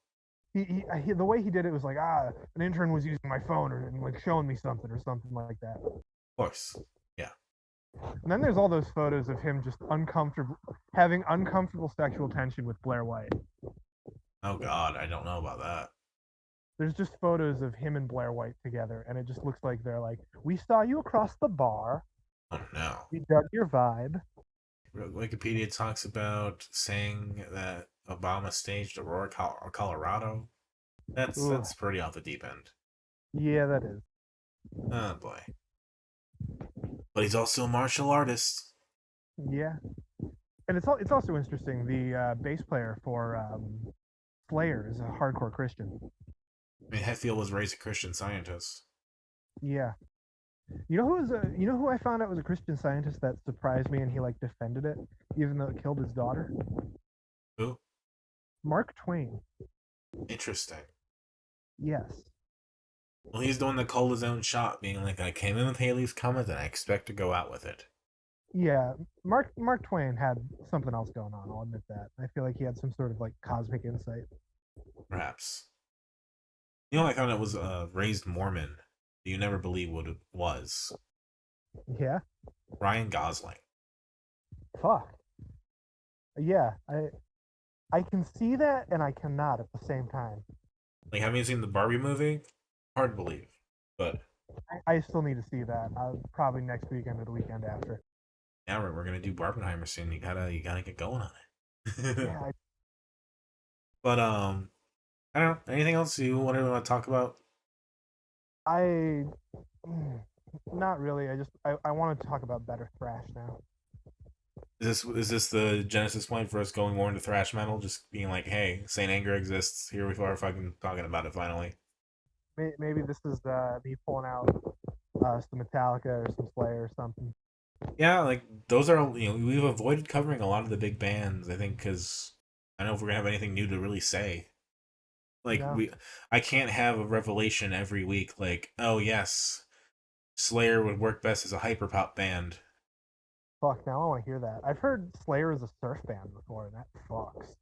B: The way he did it was like an intern was using my phone or and like showing me something or something like that.
A: Of course. Yeah.
B: And then there's all those photos of him just uncomfortable having uncomfortable sexual tension with Blair White.
A: Oh God, I don't know about that.
B: There's just photos of him and Blair White together, and it just looks like they're like, "We saw you across the bar.
A: Oh no.
B: We dug your vibe."
A: Wikipedia talks about saying that Obama staged Aurora, Colorado.
B: Ooh,
A: That's pretty off the deep end.
B: yeah, that is.
A: Oh boy. But he's also a martial artist.
B: Yeah, and it's also interesting. The bass player for Slayer is a hardcore Christian.
A: I mean, Hetfield was raised a Christian Scientist.
B: Yeah, you know who I found out was a Christian Scientist that surprised me, and he like defended it, even though it killed his daughter.
A: Who?
B: Mark Twain.
A: Interesting.
B: Yes.
A: Well, he's the one that called his own shot, being like, I came in with Haley's Comet and I expect to go out with it.
B: Yeah, Mark Twain had something else going on. I'll admit that. I feel like he had some sort of like cosmic insight.
A: Perhaps. You know, I thought it was raised Mormon. You never believe what it was.
B: Yeah.
A: Ryan Gosling.
B: Fuck. Yeah. I can see that and I cannot at the same time.
A: Like, haven't you seen the Barbie movie? Hard to believe. But
B: I still need to see that. Probably next weekend or the weekend after.
A: yeah, we're gonna do Barbenheimer soon. You gotta get going on it.
B: Yeah.
A: But I don't know. Anything else you want to talk about?
B: I not really. I want to talk about better thrash now.
A: Is this the genesis point for us going more into thrash metal? Just being like, hey, Saint Anger exists. Here we are, fucking talking about it finally.
B: Maybe this is me pulling out some Metallica or some Slayer or something.
A: Yeah, like those are we've avoided covering a lot of the big bands. I think because I don't know if we're gonna have anything new to really say. Like
B: No.
A: I can't have a revelation every week. Like, oh yes, Slayer would work best as a hyperpop band.
B: Fuck. Now I want to hear that. I've heard Slayer is a surf band before, and that fucks.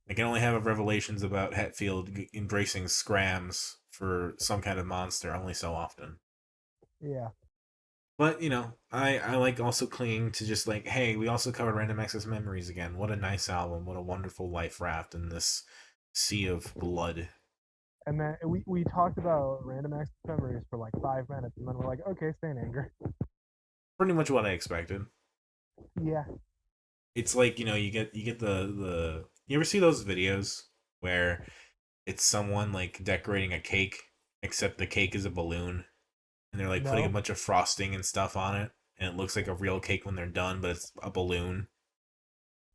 A: I can only have revelations about Hetfield embracing scrams for some kind of monster only so often.
B: Yeah.
A: But I like also clinging to just like, hey, we also covered Random Access Memories again. What a nice album! What a wonderful life raft in this sea of blood.
B: And then we talked about random access memories for like 5 minutes, and then we're like, okay, Saint Anger.
A: Pretty much what I expected.
B: Yeah.
A: It's like you get the you ever see those videos where it's someone like decorating a cake, except the cake is a balloon, and they're like putting a
B: No.
A: bunch of frosting and stuff on it, and it looks like a real cake when they're done, but it's a balloon.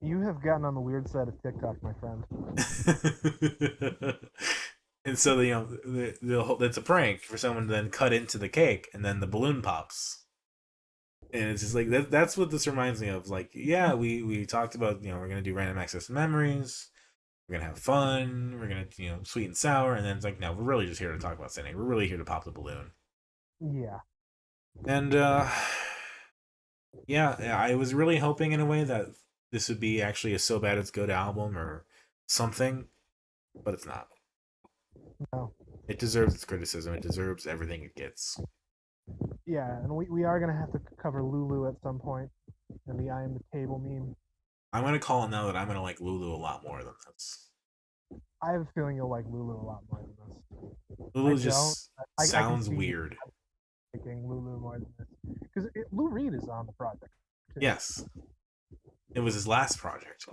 B: You have gotten on the weird side of TikTok, my friend.
A: And so it's a prank for someone to then cut into the cake, and then the balloon pops. And it's just like that's what this reminds me of. Like, yeah, we talked about we're gonna do random access memories, we're gonna have fun, we're gonna sweet and sour, and then it's like, no, we're really just here to talk about Sending. We're really here to pop the balloon.
B: Yeah.
A: And yeah, I was really hoping in a way that this would be actually a So Bad It's Good album or something, but it's not.
B: No.
A: It deserves its criticism. It deserves everything it gets.
B: Yeah, and we are gonna have to cover Lulu at some point, and the I am the table meme.
A: I'm gonna call it now that I'm gonna like Lulu a lot more than this.
B: I have a feeling you'll like Lulu a lot more than this. I
A: Lulu
B: don't.
A: just
B: I can
A: sounds
B: see you
A: weird.
B: liking Lulu more than this because Lou Reed is on the project too.
A: Yes, it was his last project.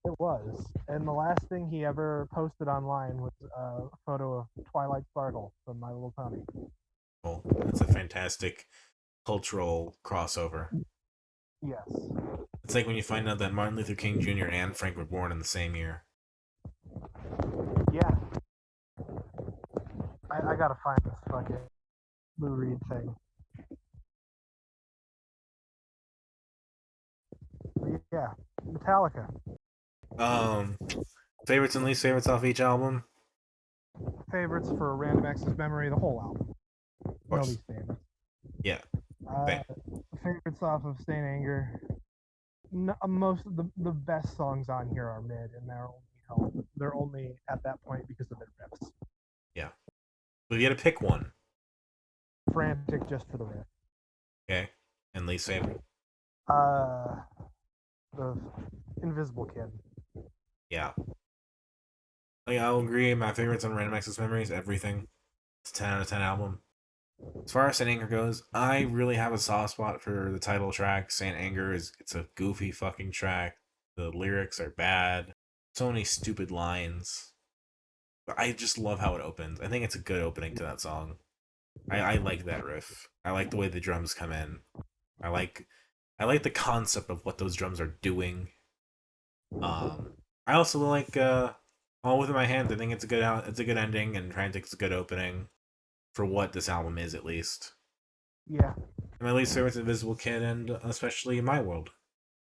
B: It was, and the last thing he ever posted online was a photo of Twilight Sparkle from My Little Pony.
A: Well, that's a fantastic cultural crossover.
B: Yes.
A: It's like when you find out that Martin Luther King Jr. and Frank were born in the same year.
B: Yeah, I gotta find this fucking Lou Reed thing. But yeah, Metallica.
A: Um, favorites and least favorites off each album?
B: Favorites for Random Access Memory, the whole album.
A: Of
B: No
A: course.
B: least favorites.
A: Yeah,
B: Uh,
A: same.
B: favorites off of Saint Anger. No, most of the best songs on here are mid, and they're only at that point because of their riffs.
A: Yeah. But you had to pick one.
B: Frantic just for the riff.
A: Okay. And least favorite?
B: Uh, the Invisible Kid.
A: Yeah. Like, I'll agree. My favorites on Random Access Memories, everything. It's a 10 out of 10 album. As far as Saint Anger goes, I really have a soft spot for the title track. Saint Anger it's a goofy fucking track. The lyrics are bad. So many stupid lines. But I just love how it opens. I think it's a good opening to that song. I like that riff. I like the way the drums come in. I like I like the concept of what those drums are doing. I also like All Within My Hands. I think it's a good ending, and Frantic's a good opening for what this album is, at least.
B: Yeah.
A: And my least favorite's Invisible Kid, and especially My World.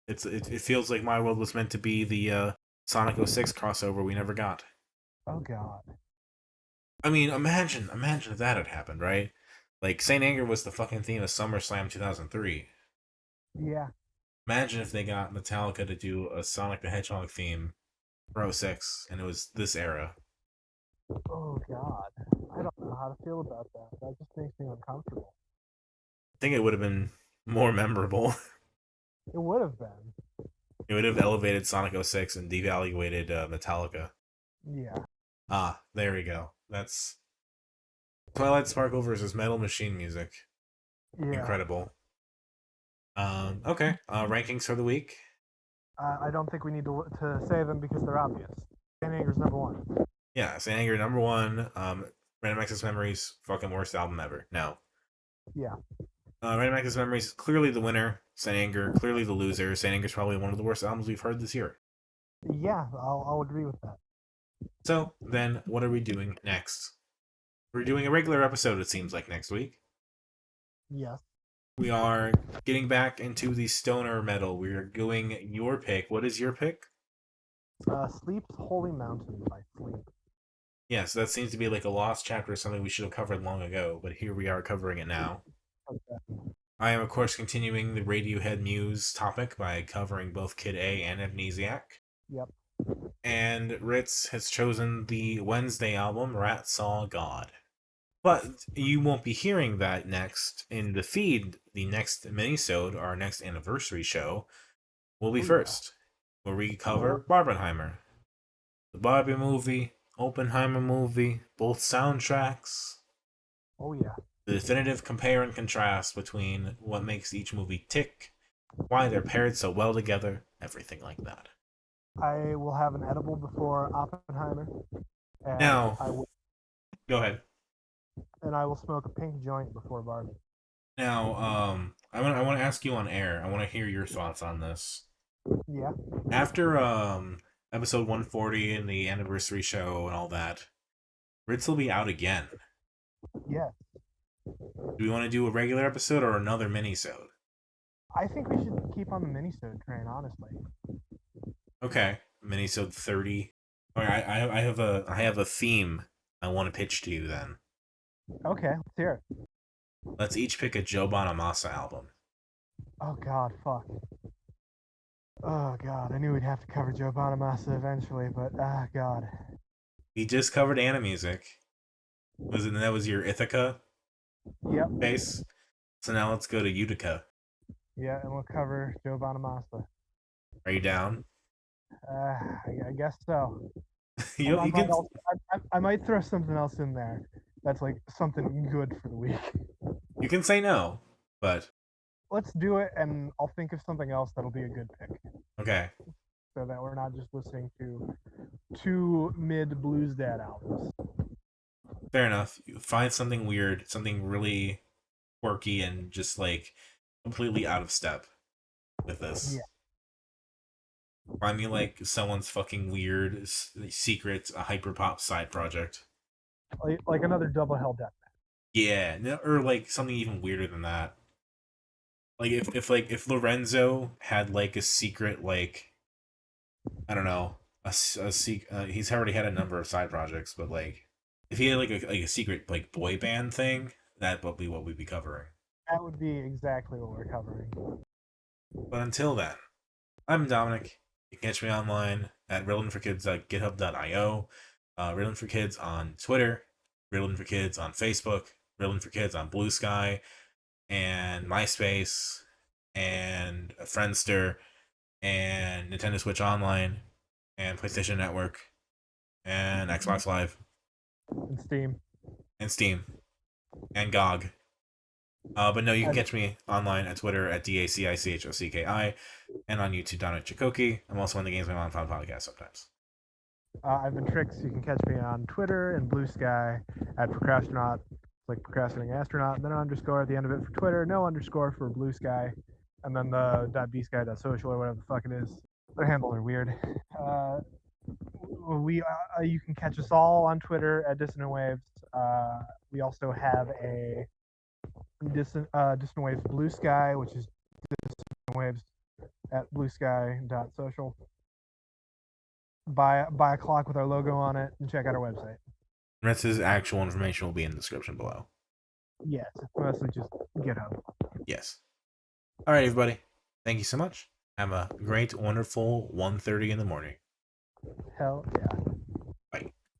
A: It feels like My World was meant to be the Sonic 06 crossover we never got.
B: Oh God.
A: I mean, imagine if that had happened, right? Like Saint Anger was the fucking theme of SummerSlam 2003.
B: Yeah.
A: Imagine if they got Metallica to do a Sonic the Hedgehog theme for '06, and it was this era.
B: Oh God. I don't know how to feel about that. That just makes me uncomfortable.
A: I think it would have been more memorable.
B: It would have been.
A: It would have elevated Sonic '06 and devaluated Metallica.
B: Yeah.
A: Ah, there we go. That's Twilight Sparkle versus Metal Machine Music.
B: Yeah.
A: Incredible. Okay. Rankings for the week.
B: I don't think we need to say them because they're obvious. Saint Anger's number one.
A: Yeah, Saint Anger number one. Random Access Memories, fucking worst album ever. No.
B: Yeah.
A: Random Access Memories, clearly the winner. Saint Anger, clearly the loser. Saint Anger's probably one of the worst albums we've heard this year.
B: Yeah, I'll agree with that.
A: So, then, what are we doing next? We're doing a regular episode, it seems like, next week.
B: Yes.
A: We are getting back into the stoner metal. We are doing your pick. What is your pick?
B: Sleep's Holy Mountain by Sleep.
A: Yes, that seems to be like a lost chapter, something we should have covered long ago, but here we are covering it now.
B: Okay.
A: I am, of course, continuing the Radiohead Muse topic by covering both Kid A and Amnesiac.
B: Yep.
A: And Ritz has chosen the Wednesday album, Rat Saw God. But you won't be hearing that next in the feed. The next minisode, our next anniversary show, will be first, where we cover Barbenheimer. The Barbie movie, Oppenheimer movie, both soundtracks.
B: Oh yeah.
A: The definitive compare and contrast between what makes each movie tick, why they're paired so well together, everything like that.
B: I will have an edible before Oppenheimer, and
A: Now,
B: I will
A: go ahead.
B: smoke a pink joint before Barbie.
A: Now, I want to ask you on air. I want to hear your thoughts on this.
B: Yeah.
A: After episode 140 and the anniversary show and all that, Ritz will be out again.
B: Yeah.
A: Do we want to do a regular episode or another mini-sode?
B: I think we should keep on the minisode train, honestly.
A: Okay, mini-sode 30. All right, I have a theme I want to pitch to you then.
B: Okay, let's hear it.
A: Let's each pick a Joe Bonamassa album.
B: Oh God, fuck. Oh God, I knew we'd have to cover Joe Bonamassa eventually, but God.
A: We just covered Anna Music. That was your Ithaca
B: Yep.
A: base? So now let's go to Utica.
B: Yeah, and we'll cover Joe Bonamassa.
A: Are you down?
B: I guess so.
A: you, you can
B: I might throw something else in there. That's like something good for the week.
A: you can say no, but
B: Let's do it, and I'll think of something else that'll be a good pick,
A: okay.
B: so that we're not just listening to two mid blues dad albums.
A: Fair enough. You find something weird, something really quirky and just like completely out of step with this.
B: Yeah.
A: Find me like someone's fucking weird secret hyperpop side project.
B: Like another double hell death.
A: Yeah, or like something even weirder than that. Like if Lorenzo had like a secret like I don't know he's already had a number of side projects, but like if he had like a secret like boy band thing, that would be what we'd be covering.
B: That would be exactly what we're covering.
A: But until then, I'm Dominic. You can catch me online at riddlenforkids.github.io, Riddling for Kids on Twitter, Riddling for Kids on Facebook, Riddling for Kids on Blue Sky, and MySpace, and Friendster, and Nintendo Switch Online, and PlayStation Network, and Xbox Live,
B: And Steam.
A: and Steam, and GOG. But no, you can
B: And,
A: catch me online at Twitter at DACICHOCKI and on YouTube, Dominic Chikoki. I'm also on the Games My Mom Found podcast sometimes.
B: I've been Tricks. You can catch me on Twitter and Blue Sky at Procrastinaut, like procrastinating astronaut, and then an underscore at the end of it for Twitter, no underscore for Blue Sky, and then the .bsky.social or whatever the fuck it is. Their handles are weird. You can catch us all on Twitter at Dissonant Waves. We also have a Dissonant Waves Blue Sky, which is Dissonant Waves at bluesky.social. Buy a clock with our logo on it and check out our website.
A: Ritz's actual information will be in the description below.
B: Yes, it's mostly just GitHub.
A: Yes. All right, everybody. Thank you so much. Have a great, wonderful 1:30 in the morning.
B: Hell yeah.